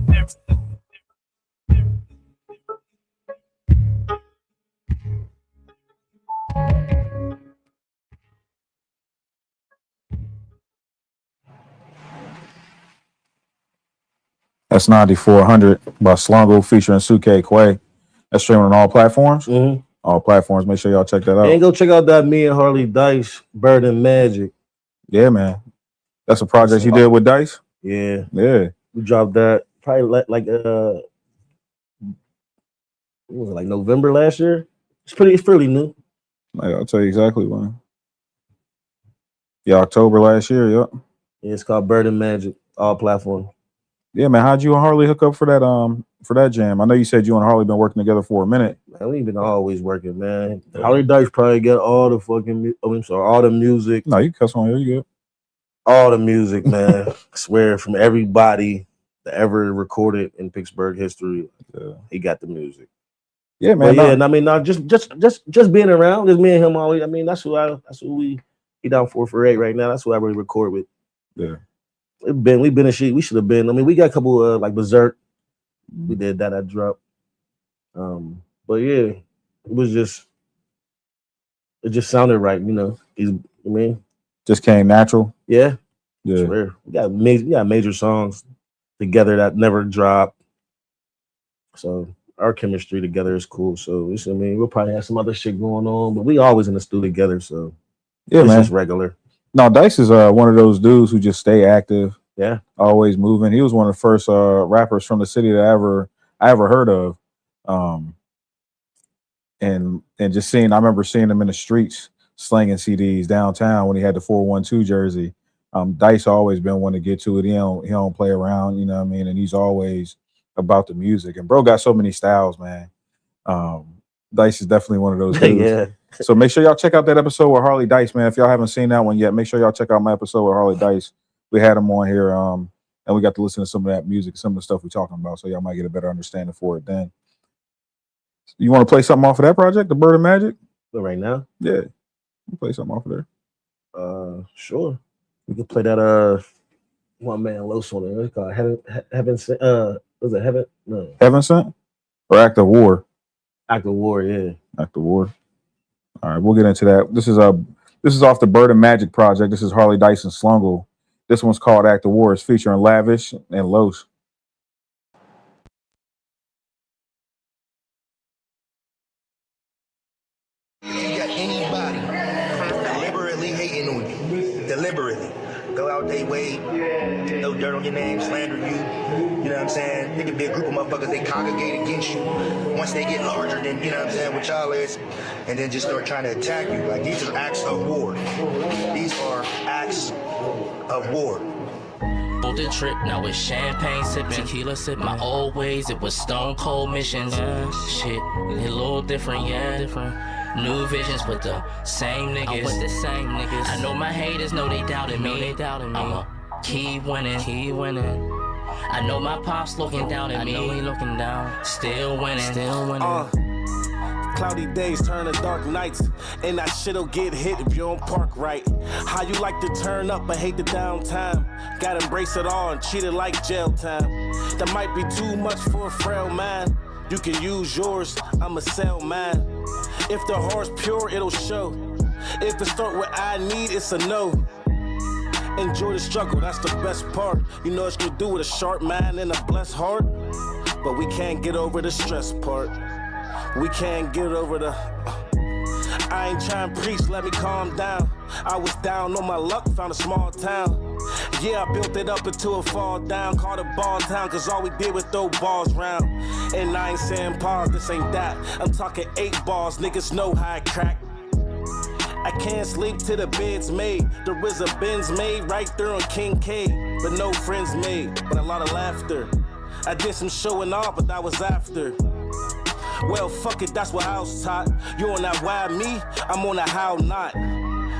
That's 9400 by Slungle featuring Suke Quay. That's streaming on all platforms. Mm-hmm. All platforms. Make sure y'all check that out. And go check out that me and Harley Dice, Bird and Magic. Yeah, man. That's a project you did with Dice? Yeah. Yeah. We dropped that probably like what was it, like November last year? It's fairly new. Like, I'll tell you exactly when. Yeah, October last year, yep. Yeah, it's called Bird and Magic, all platforms. Yeah, man. How'd you and Harley hook up for that jam? I know you said you and Harley been working together for a minute. Man, we ain't been always working, man. Harley Dice probably got all the fucking all the music. No, you cuss on here, you good. All the music, man. I swear, from everybody that ever recorded in Pittsburgh history, he got the music. Yeah, man. Yeah, and I mean, just being around, just me and him always. I mean, that's who he down 448 right now. That's who I really record with. Yeah. We've been a shit. We should have been. I mean, we got a couple like Berserk. We did that. I dropped. But yeah, it just sounded right. You know, just came natural. Yeah. Yeah. Swear. We got major songs together that never dropped. So our chemistry together is cool. So we'll probably have some other shit going on, but we always in the studio together. So yeah, it's man. just regular. No, Dice is one of those dudes who just stay active. Yeah, always moving. He was one of the first rappers from the city that I ever heard of. And just seeing, I remember seeing him in the streets slinging CDs downtown when he had the 412 jersey. Dice always been one to get to it. He don't play around, you know what I mean? And he's always about the music. And bro got so many styles, man. Dice is definitely one of those dudes. Yeah. So make sure y'all check out that episode with Harley Dice, man. If y'all haven't seen that one yet, make sure y'all check out my episode with Harley Dice. We had him on here, and we got to listen to some of that music, some of the stuff we're talking about, so y'all might get a better understanding for it then. You want to play something off of that project, the Bird and Magic? But right now? Yeah. We'll play something off of there. Sure. We can play that one man Los on it. It's called Heaven Sent. Was it Heaven? No. Heaven Sent? Or Act of War? Act of War, yeah. Act of War. All right, we'll get into that. This is off the Bird and Magic project. This is Harley Dice and Slungle. This one's called Act of War. It's featuring Lavish and Los. If you got anybody deliberately hating on you, deliberately, go out their way, no dirt on your name, slander you, you know what I'm saying? There could be a group of motherfuckers, they congregate against you. Once they get larger than, you know what I'm saying, what y'all is, and then just start trying to attack you. Like, these are acts of war. These are acts of war. The trip, now it's champagne sipping, tequila sipping. My old ways, it was stone cold missions. Shit, a little different, New visions with the same niggas. I'm with the same niggas. I know my haters know they doubted me. I'ma keep winning. I know my pops looking down at me. I know he looking down. Still winning. Cloudy days turn to dark nights, and that shit'll get hit if you don't park right. How you like to turn up but hate the downtime? Gotta embrace it all and treat it like jail time. That might be too much for a frail mind. You can use yours, I'ma sell mine. If the heart's pure, it'll show. If the start what I need, it's a no. Enjoy the struggle, that's the best part. You know what you do with a sharp mind and a blessed heart. But we can't get over the stress part. We can't get over the I ain't trying to preach, let me calm down. I was down on my luck, found a small town. Yeah, I built it up until it fall down. Called it ball town, cause all we did was throw balls round. And I ain't saying pause, this ain't that. I'm talking 8 balls, niggas know how I crack. I can't sleep till the bed's made. There is a Benz made right there on King K. But no friends made, but a lot of laughter. I did some showing off, but that was after. Well, fuck it, that's what I was taught. You on that why me, I'm on that how not.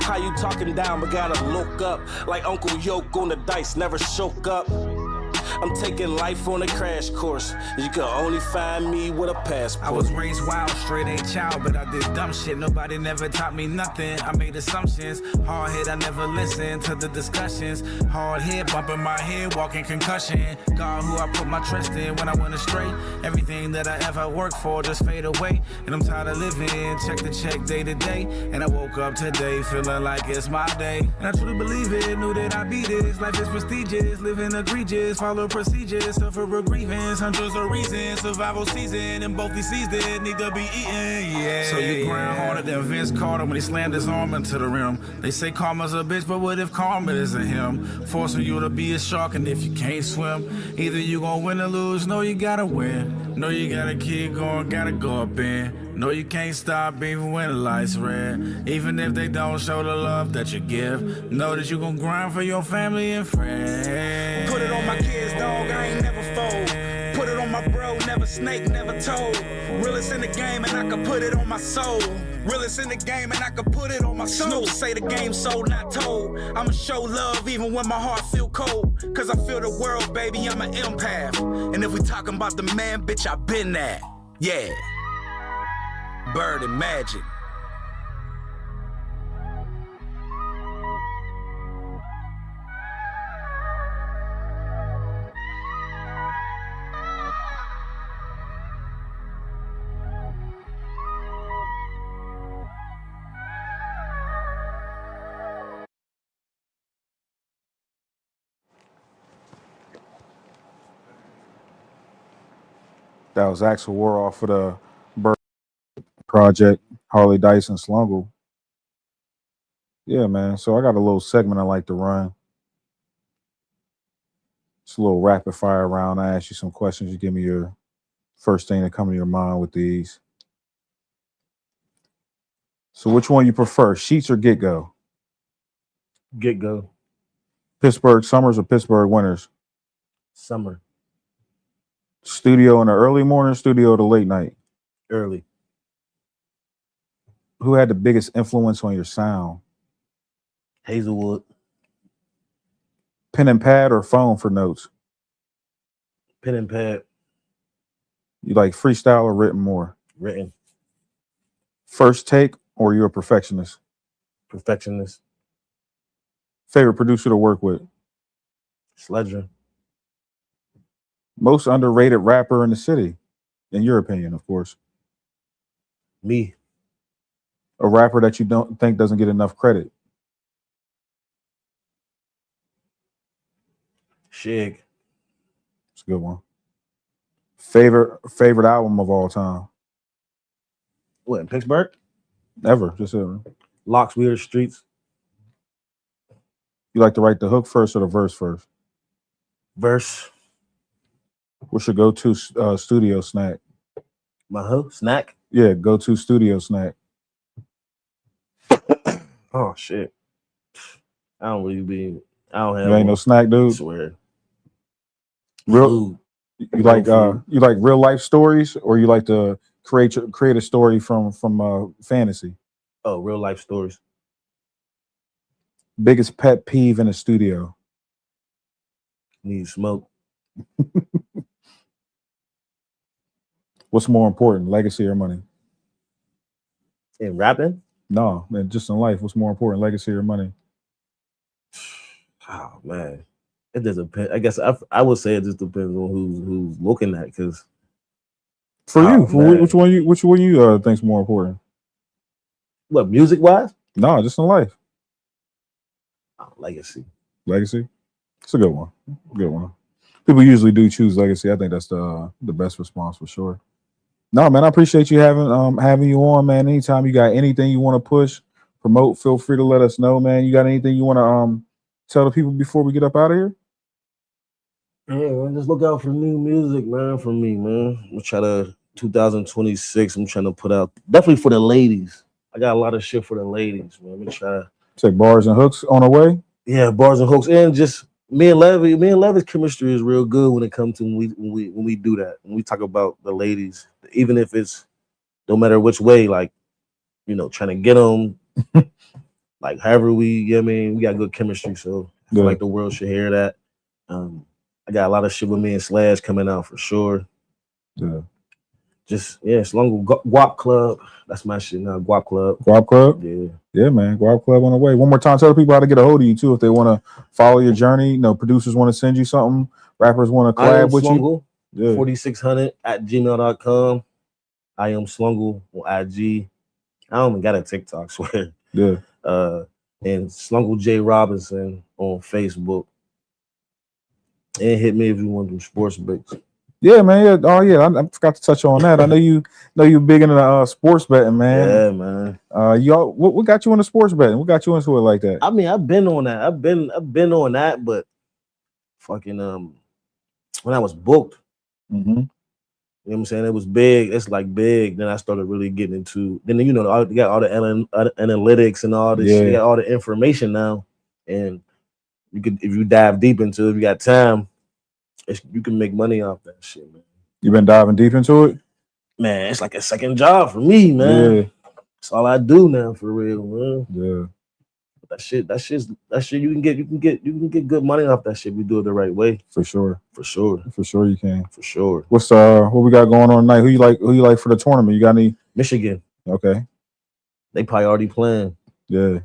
How you talking down, but gotta look up. Like Uncle Yoke on the dice, never shook up. I'm taking life on a crash course. You can only find me with a passport. I was raised wild, straight A child, but I did dumb shit. Nobody never taught me nothing. I made assumptions. Hard hit, I never listened to the discussions. Hard hit, bumping my head, walking concussion. God, who I put my trust in when I went astray. Everything that I ever worked for just fade away. And I'm tired of living, check to check, day to day. And I woke up today feeling like it's my day. And I truly believe it, knew that I'd be this. Life is prestigious, living egregious, follow procedures, suffer a grievance, hundreds of reasons, survival season, and both these seasons need to be eaten, yeah. So you grind harder than Vince Carter when he slammed his arm into the rim. They say karma's a bitch, but what if karma isn't him? Forcing you to be a shark, and if you can't swim, either you gon' win or lose, no, you gotta win. No, you gotta keep going, gotta go up in. No, you can't stop even when the lights red. Even if they don't show the love that you give, know that you gon' grind for your family and friends. Put it on my kids, dog, I ain't never fold. Put it on my bro, never snake, never told. Realest in the game and I can put it on my soul. Realest in the game and I can put it on my soul. Snoop say the game sold, not told. I'ma show love even when my heart feel cold. Cause I feel the world, baby, I'm an empath. And if we talking about the man, bitch, I been that. Yeah. Bird and Magic. That was Axel War off of the Bird Project, Harley Dice and Slungle. Yeah, man. So I got a little segment I like to run. It's a little rapid fire round. I ask you some questions. You give me your first thing that come to your mind with these. So which one you prefer, Sheets or Get Go? Get Go. Pittsburgh Summers or Pittsburgh Winters? Summer. Studio in the early morning, studio the late night? Early. Who had the biggest influence on your sound? Hazelwood. Pen and pad or phone for notes? Pen and pad. You like freestyle or written more? Written. First take or you're a perfectionist? Perfectionist. Favorite producer to work with? Sledger. Most underrated rapper in the city, in your opinion, of course. Me. A rapper that you don't think doesn't get enough credit? Shig. It's a good one. Favorite album of all time? What, in Pittsburgh? Ever, just ever. Locks, Weird Streets. You like to write the hook first or the verse first? Verse. What's your go-to studio snack? My hook? Snack? Yeah, go-to studio snack. Oh, shit. I don't have You ain't one. no snack, I dude. swear. Real. Food. You like food. you like real life stories, or you like to create a story from fantasy? Oh, real life stories. Biggest pet peeve in a studio? Need smoke. What's more important, legacy or money? In rapping? No, man, just in life. What's more important, legacy or money? Oh man, it doesn't depend. I guess I would say it just depends on who's looking at. Because for you, man. which one you think's more important? What, music wise? No, just in life. Legacy. Legacy. It's a good one. Good one. People usually do choose legacy. I think that's the best response for sure. No, man, I appreciate you having you on, man. Anytime you got anything you want to push, promote, feel free to let us know, man. You got anything you want to tell the people before we get up out of here? Yeah, man, just look out for new music, man. From me, man. I'm trying to 2026. I'm trying to put out definitely for the ladies. I got a lot of shit for the ladies, man. Let me try. Say bars and hooks on the way. Yeah, bars and hooks, and just me and Levy's chemistry is real good when it comes to when we do that. When we talk about the ladies, even if it's no matter which way, like, you know, trying to get them, like however we got good chemistry, so I feel like the world should hear that. I got a lot of shit with me and Slash coming out for sure. Yeah. Slungle Guap Club. That's my shit now. Guap Club. Guap Club? Yeah. Yeah, man. Guap Club on the way. One more time, tell people how to get a hold of you too if they want to follow your journey. You know, producers want to send you something, rappers want to collab with Slungle, you. Yeah. 4600 at gmail.com. I am Slungle on IG. I don't even got a TikTok, swear. Yeah. And Slungle J Robinson on Facebook. And hit me if you want to do sports bets. Yeah, man. Yeah. Oh, yeah. I forgot to touch on that. I know you big into sports betting, man. Yeah, man. Y'all, what got you into sports betting? What got you into it like that? I mean, I've been on that. I've been on that, but fucking when I was booked, mm-hmm. You know what I'm saying? It was big. It's like big. Then I started really getting into. Then you got all the analytics and all this. Yeah. You got all the information now, and you could, if you dive deep into it, if you got time, you can make money off that shit, man. You been diving deep into it? Man, it's like a second job for me, man. Yeah. That's all I do now, for real, man. Yeah. That shit you can get good money off that shit if you do it the right way. For sure. For sure you can. For sure. What's what we got going on tonight? Who you like for the tournament? You got any? Michigan. Okay. They probably already playing. Yeah.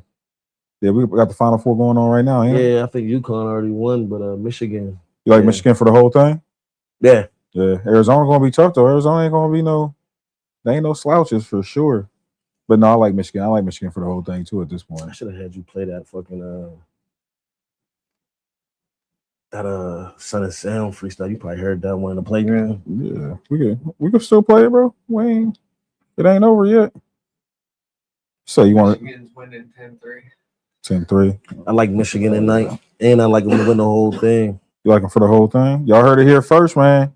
Yeah, we got the Final Four going on right now. Yeah, I think UConn already won, but Michigan. You like Michigan for the whole thing? Yeah. Yeah. Arizona gonna be tough though. Arizona ain't gonna be they ain't no slouches for sure. But no, I like Michigan. I like Michigan for the whole thing too at this point. I should have had you play that fucking Son of Sam freestyle. You probably heard that one in the playground. Yeah, we could still play it, bro. It ain't over yet. So you want Michigan's winning 10-3. 10-3. I like Michigan tonight, and I like them to win the whole thing. You like them for the whole thing? Y'all heard it here first, man.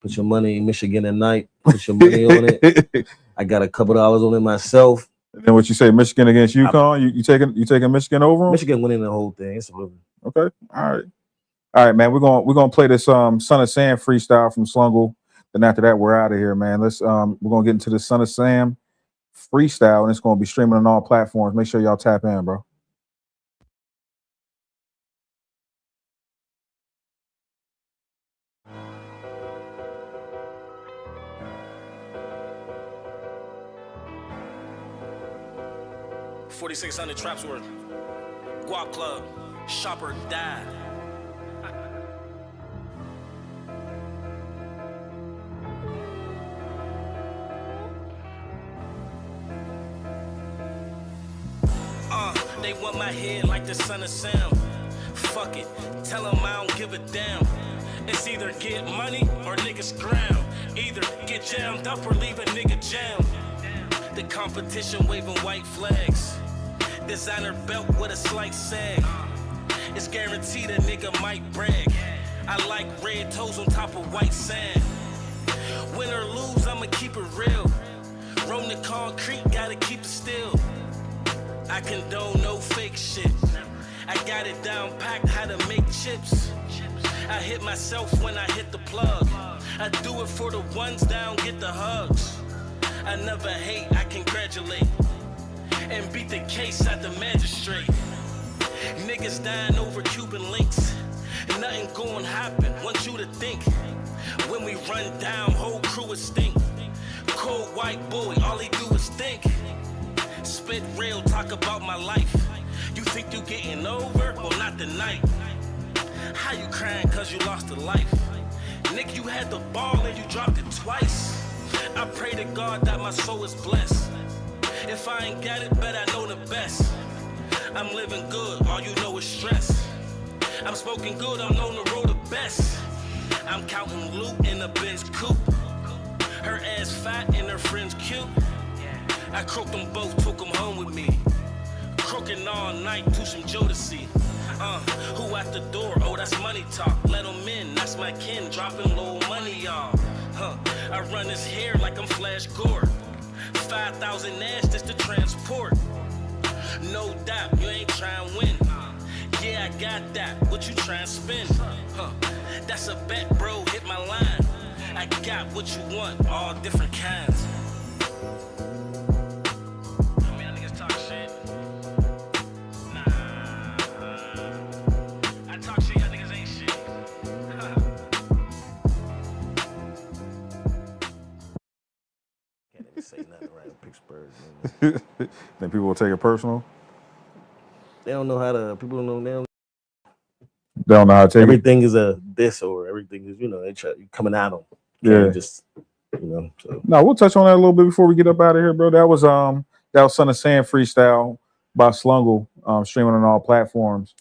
Put your money in Michigan tonight. Put your money on it. I got a couple dollars on it myself. And then what you say, Michigan against UConn? You taking Michigan over them? Michigan winning the whole thing. It's over. Okay. All right, man. We're gonna play this Son of Sam freestyle from Slungle. Then after that, we're out of here, man. We're gonna get into the Son of Sam freestyle, and it's gonna be streaming on all platforms. Make sure y'all tap in, bro. $4,600 traps worth. Guap Club. Shopper died. They want my head like the Son of Sam. Fuck it. Tell them I don't give a damn. It's either get money or niggas drown. Either get jammed up or leave a nigga jammed. The competition waving white flags. Designer belt with a slight sag. It's guaranteed a nigga might brag. I like red toes on top of white sand. Win or lose, I'ma keep it real. Roam the concrete, gotta keep it still. I condone no fake shit. I got it down packed how to make chips. I hit myself when I hit the plug. I do it for the ones down, get the hugs. I never hate, I congratulate. And beat the case at the magistrate. Niggas dying over Cuban links. Nothing gon' happen, want you to think. When we run down, whole crew is stink. Cold white boy, all he do is think. Spit real, talk about my life. You think you getting over? Well, not tonight. How you crying cause you lost a life? Nick, you had the ball and you dropped it twice. I pray to God that my soul is blessed. If I ain't got it, bet I know the best. I'm living good, all you know is stress. I'm smoking good, I'm known to roll the best. I'm counting loot in a Benz coupe. Her ass fat and her friends cute. I croaked them both, took them home with me. Croaking all night to some Jodeci. Who at the door? Oh, that's money talk. Let them in, that's my kin, dropping low money, y'all. I run his hair like I'm Flash Gore. 5,000 ash just to transport. No doubt, you ain't trying to win. Yeah, I got that, what you trying to spin? That's a bet, bro, hit my line. I got what you want, all different kinds. I mean, niggas talk shit. Then people will take it personal. They don't know how to. People don't know. They don't know how to take Everything is a this or everything is they try coming at them. Yeah. Just So. No, we'll touch on that a little bit before we get up out of here, bro. That was Son of Sam freestyle by Slungle, streaming on all platforms.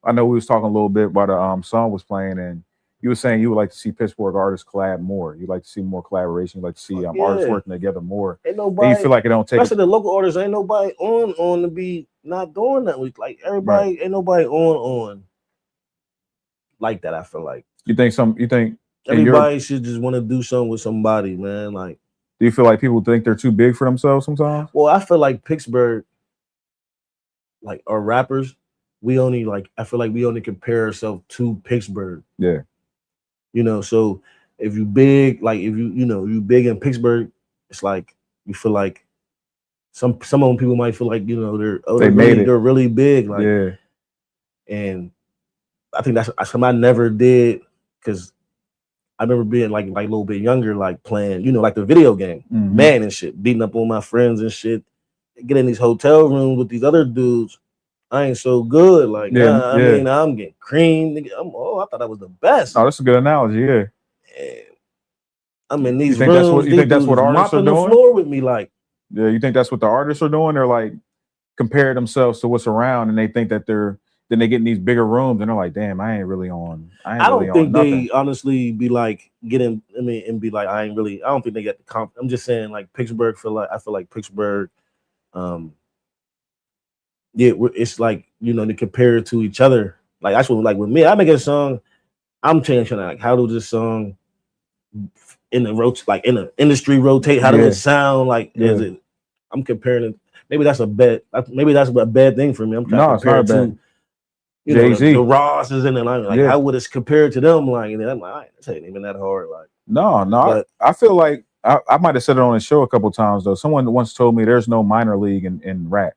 I know we was talking a little bit while the song was playing, and you were saying you would like to see Pittsburgh artists collab more. You like to see more collaboration. You like to see artists working together more. Ain't nobody. And you feel like it don't take. Especially the local artists. Ain't nobody on to be not doing that. Like everybody, ain't nobody on like that. I feel like. You think everybody should just want to do something with somebody, man. Like, do you feel like people think they're too big for themselves sometimes? Well, I feel like Pittsburgh, like our rappers, I feel like we only compare ourselves to Pittsburgh. Yeah. So if you big, like if you big in Pittsburgh, it's like you feel like some of them people might feel like they're really big, like yeah. And I think that's something I never did because I remember being like a little bit younger, like playing, like the video game, man and shit, beating up on my friends and shit, get in these hotel rooms with these other dudes. I ain't so good. Like, I mean, I'm getting creamed. I thought that was the best. Oh, that's a good analogy, yeah. And I'm in these rooms. You think that's what artists are doing? The floor with me, like. Yeah, you think that's what the artists are doing? They're like compare themselves to what's around, and they think that then they get in these bigger rooms, and they're like, "Damn, I ain't really on." I don't think they honestly be like getting. I mean, and be like, I don't think they get the comp. I'm just saying, like Pittsburgh. I feel like Pittsburgh. It's like to compare it to each other. Like that's what, like with me, I make a song. I'm changing like how do this song in the industry rotate? How does it sound? Like is it? I'm comparing it. Maybe that's a bad. Maybe that's a bad thing for me. I'm trying to compare it to Jay-Z. The Rosses and then how would it compare to them? Like, and then I'm like, this ain't even that hard. Like, no. I feel like I might have said it on the show a couple times though. Someone once told me there's no minor league in rap.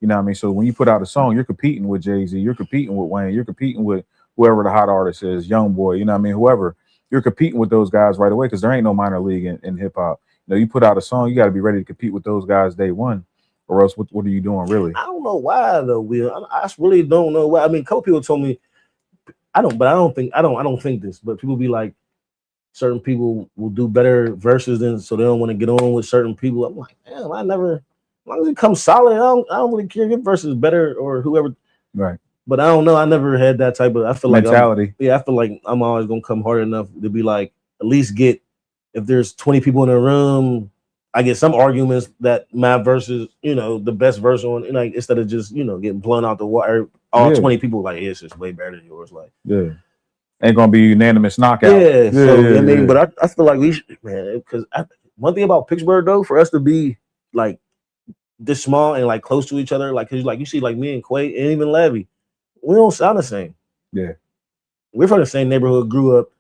You know what I mean? So when you put out a song, you're competing with Jay-Z, you're competing with Wayne, you're competing with whoever the hot artist is, Young Boy, you know what I mean? Whoever, you're competing with those guys right away because there ain't no minor league in hip hop. You put out a song, you got to be ready to compete with those guys day one, or else what are you doing really? I don't know why though, Will. I really don't know why. I mean, a couple people told me I don't think this, but people be like, certain people will do better verses than so they don't want to get on with certain people. I'm like, damn, I never. As long as it comes solid, I don't really care if your verse is better or whoever. Right. But I don't know. I never had that type of. I feel mentality. I feel like I'm always gonna come hard enough to be like at least get. If there's 20 people in a room, I get some arguments that my verse is the best verse on like instead of just getting blown out the water. All 20 people like it's just way better than yours. Like ain't gonna be unanimous knockout. I mean, but I feel like we should, man, because one thing about Pittsburgh though, for us to be like this small and like close to each other, like because like you see like me and Quay and even Levy, we don't sound the same. Yeah, we're from the same neighborhood, grew up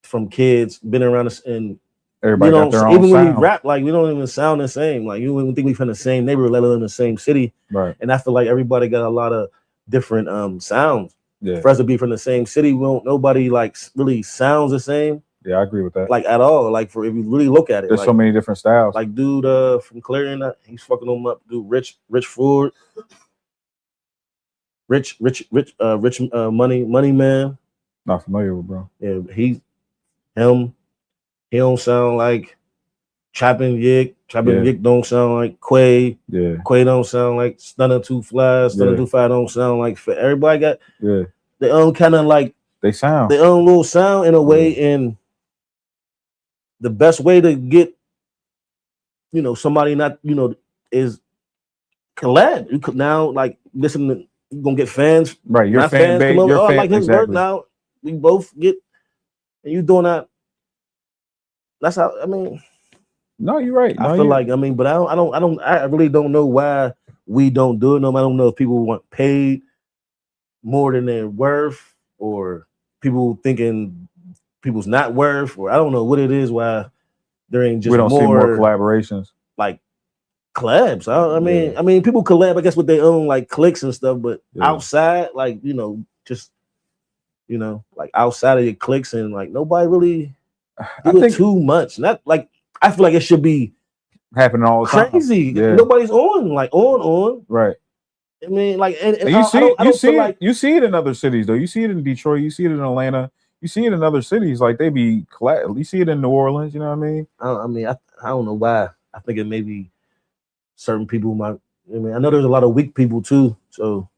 from kids, been around us, and everybody got their own even sound. When we rap, like we don't even sound the same. Like you wouldn't think we from the same neighborhood, let alone the same city. Right. And I feel like everybody got a lot of different sounds. Yeah. For us to be from the same city, nobody like really sounds the same. Yeah, I agree with that. Like at all. Like if you really look at it, there's so many different styles. Like dude from Clarion, he's fucking them up. Dude, Rich Ford, Rich Money Man. Not familiar with, bro. Yeah, he don't sound like Trappin' Yik. Yik don't sound like Quay. Yeah. Quay don't sound like Stunner 2 Fly. Stunner 2 Fly don't sound like everybody got their own kind of like they sound their own little sound in a way, and the best way to get somebody not is collab. You could now like listen to you're gonna get fans. Right, your fan base, your fan, like his work now. We both get and you doing that. That's how I mean. No, you're right. I feel like but I really don't know why we don't do it. No, I don't know if people want paid more than they're worth, or people thinking people's not worth, or I don't know what it is. Why there ain't just we don't see more collaborations like collabs. I mean, people collab, I guess, with their own like cliques and stuff, but outside, like just like outside of your cliques and like nobody really do it too much. Not like I feel like it should be happening all the time. Crazy. Yeah. Nobody's on. Right. I mean, like, and you you see it in other cities though. You see it in Detroit. You see it in Atlanta. You see it in other cities. Like they be, you see it in New Orleans. You know what I mean? I don't know why. I think it may be certain people might. I mean, I know there's a lot of weak people too. So,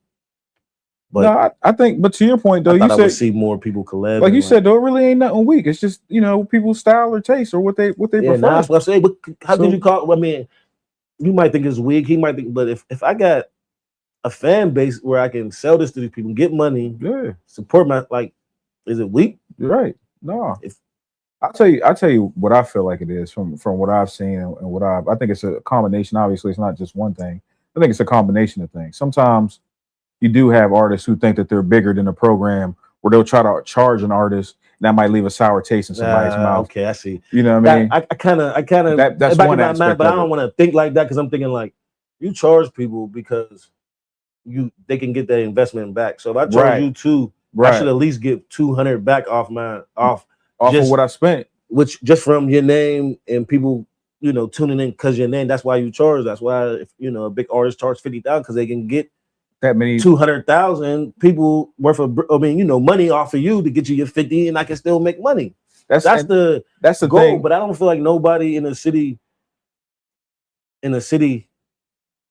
but no, I think. But to your point though, I you would see more people collab. Like you said though, it really ain't nothing weak. It's just people's style or taste or what they prefer. Nah, that's what I say. How could you call? I mean, you might think it's weak. He might think, but if I got a fan base where I can sell this to these people, get money, support my is it weak? You're right. No. I'll tell you what I feel like it is from what I've seen and what I think it's a combination. Obviously, it's not just one thing. I think it's a combination of things. Sometimes you do have artists who think that they're bigger than the program, where they'll try to charge an artist, and that might leave a sour taste in somebody's mouth. Okay, I see. You know what I mean? I kind of that's one aspect. But I don't want to think like that because I'm thinking like you charge people because they can get that investment back. So if I charge you two, I should at least get 200 back off of what I spent, which just from your name and people tuning in because your name. That's why you charge. That's why if a big artist charge 50,000 because they can get that many 200,000 people worth of money off of you to get you your 50, and I can still make money. That's the goal. Thing. But I don't feel like nobody in the city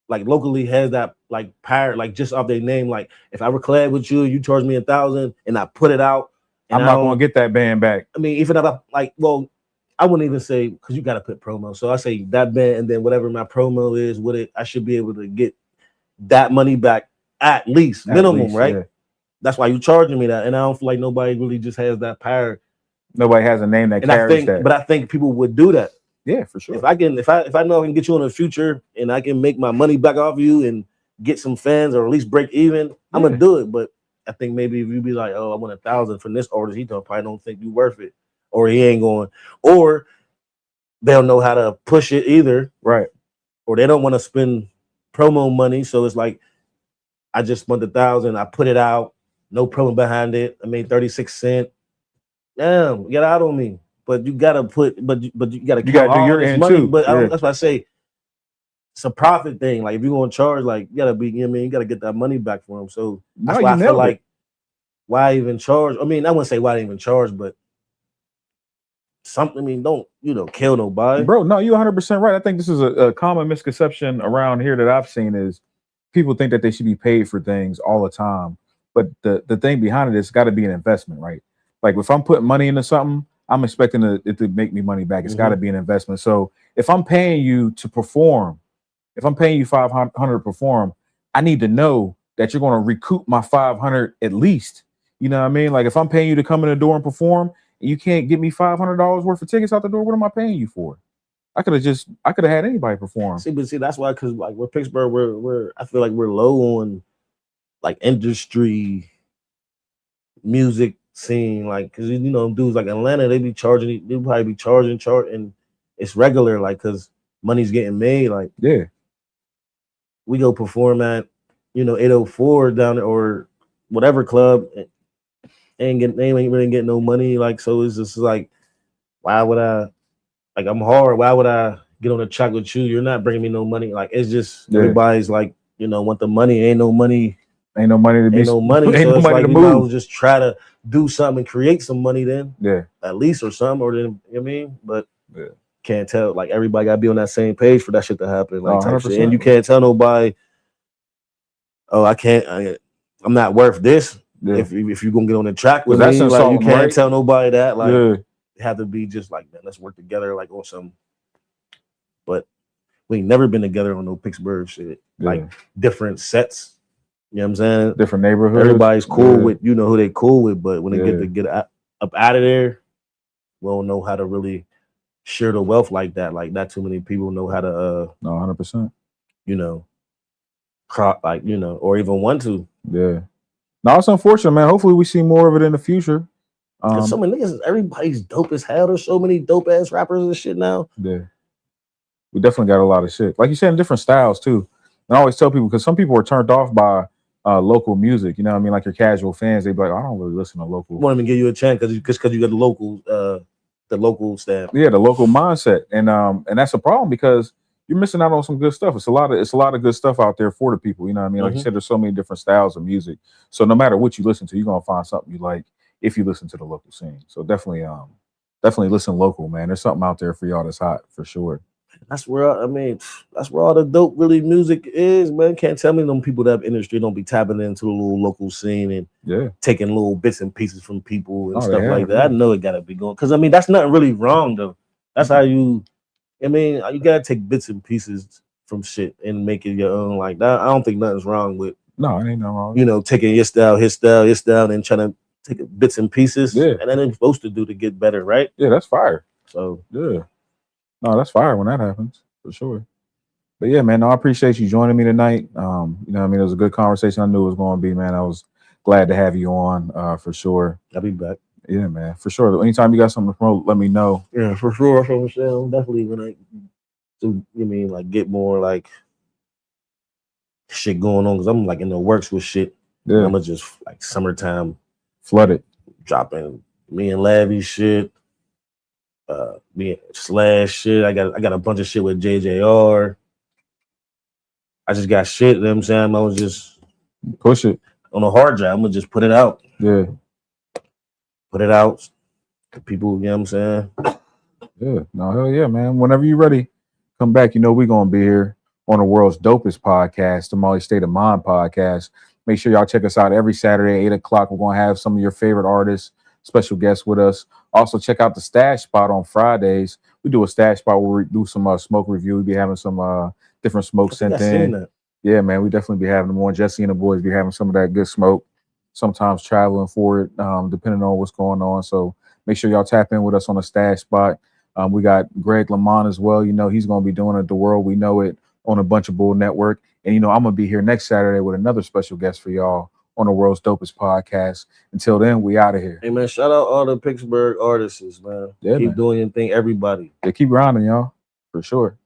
like locally has that like power, like just off their name. Like if I collab with you, you charge me 1,000 and I put it out, and I'm not gonna get that band back. I mean, even if I wouldn't even say because you gotta put promo. So I say that band and then whatever my promo is with it, I should be able to get that money back at least minimum, right? Yeah. That's why you charging me that, and I don't feel like nobody really just has that power. Nobody has a name that carries that. But I think people would do that. Yeah, for sure. If I know I can get you in the future and I can make my money back off you and get some fans or at least break even, I'm gonna do it. But I think maybe if you be like, oh, I want 1,000 from this artist, he probably don't think you worth it, or he ain't going, or they don't know how to push it either, right? Or they don't want to spend promo money, so it's like I just spent 1,000, I put it out, no promo behind it. I made 36 cents. Damn, get out on me. But you gotta but you gotta do your end money. Too. But that's why I say it's a profit thing. Like if you're gonna charge, like you gotta be, you gotta get that money back for them. So that's why I feel like why even charge? I mean, I wouldn't say why even charge, but something. I mean, don't kill nobody, bro. No, you're 100% right. I think this is a common misconception around here that I've seen is people think that they should be paid for things all the time. But the thing behind it is got to be an investment, right? Like if I'm putting money into something, I'm expecting it to make me money back. It's got to be an investment. So if I'm paying you to perform, if I'm paying you $500 to perform, I need to know that you're going to recoup my $500 at least. You know what I mean? Like if I'm paying you to come in the door and perform, and you can't get me $500 worth of tickets out the door, what am I paying you for? I could have had anybody perform. See, that's why, because like we're Pittsburgh, I feel like we're low on like industry music scene, like because dudes like Atlanta, they probably be charging, and it's regular, like because money's getting made. Like we go perform at 804 down there or whatever club, they ain't really getting no money. Like so, it's just like why would I? Like I'm hard. Why would I get on a track with you? You're not bringing me no money. Like it's just everybody's like want the money. Ain't no money. Ain't no money to be. Ain't no money. Ain't So no it's money like to we might move. just try to do something and create some money then. Yeah. At least or something, or then you know what I mean. But can't tell. Like everybody gotta be on that same page for that shit to happen. Like type shit. And you can't tell nobody. Oh, I'm not worth this. Yeah. If you're gonna get on the track with me, like you can't tell nobody that. Like it have to be just like, man, let's work together, like on some. But we ain't never been together on no Pittsburgh shit. Like different sets. You know what I'm saying? Different neighborhoods. Everybody's cool with who they cool with, but when they get up out of there, we don't know how to really share the wealth like that. Like not too many people know how to 100%. Or even want to. Yeah. No, it's unfortunate, man. Hopefully we see more of it in the future. So many niggas, everybody's dope as hell. There's so many dope ass rappers and shit now. Yeah. We definitely got a lot of shit. Like you said, in different styles too. And I always tell people, because some people are turned off by local music. You know what I mean? Like your casual fans, they be like, I don't really listen to local. I won't even give you a chance because you got the local staff. Yeah, the local mindset. And that's a problem because you're missing out on some good stuff. It's a lot of good stuff out there for the people. You know what I mean? Like you said, there's so many different styles of music. So no matter what you listen to, you're gonna find something you like if you listen to the local scene. So definitely listen local, man. There's something out there for y'all that's hot for sure. That's where that's where all the dope really music is, man. Can't tell me them people that have industry don't be tapping into the little local scene and taking little bits and pieces from people and stuff like that. I know it gotta be going because that's nothing really wrong though. That's how you you gotta take bits and pieces from shit and make it your own like that. I don't think nothing's wrong with it ain't no wrong. Taking your style, his style, and trying to take bits and pieces. Yeah. And then it's supposed to do to get better, right? Yeah, that's fire. So yeah. No, that's fire when that happens, for sure. But yeah, man, I appreciate you joining me tonight. You know what I mean? It was a good conversation. I knew it was going to be, man. I was glad to have you on, for sure. I'll be back. Yeah, man, for sure. Anytime you got something to promote, let me know. Yeah, for sure. For Michelle, definitely when get more like shit going on because I'm like in the works with shit. Yeah, I'm gonna just like summertime flooded, dropping me and Lavy shit. Me and Slash shit. I got a bunch of shit with JJR. I just got shit, you know what I'm saying? I was just push it on a hard drive. I'm gonna just put it out. Yeah. Put it out to people, you know what I'm saying? Yeah. No, hell yeah, man. Whenever you're ready, come back. You know we're gonna be here on the world's dopest podcast, the Molly State of Mind podcast. Make sure y'all check us out every Saturday, 8 o'clock. We're gonna have some of your favorite artists, special guests with us. Also, check out the Stash Spot on Fridays. We do a Stash Spot where we do some smoke review. We'll be having some different smoke sent in. Yeah, man, we definitely be having them on. Jesse and the boys be having some of that good smoke. Sometimes traveling for it, depending on what's going on. So make sure y'all tap in with us on the Stash Spot. We got Greg Lamont as well. You know, he's going to be doing it The World We Know It on a Bunch of Bull Network. And, you know, I'm going to be here next Saturday with another special guest for y'all on the world's dopest podcast. Until then, we out of here. Hey, man, shout out all the Pittsburgh artists, man. Yeah, keep doing your thing, everybody. Yeah, keep grinding, y'all, for sure.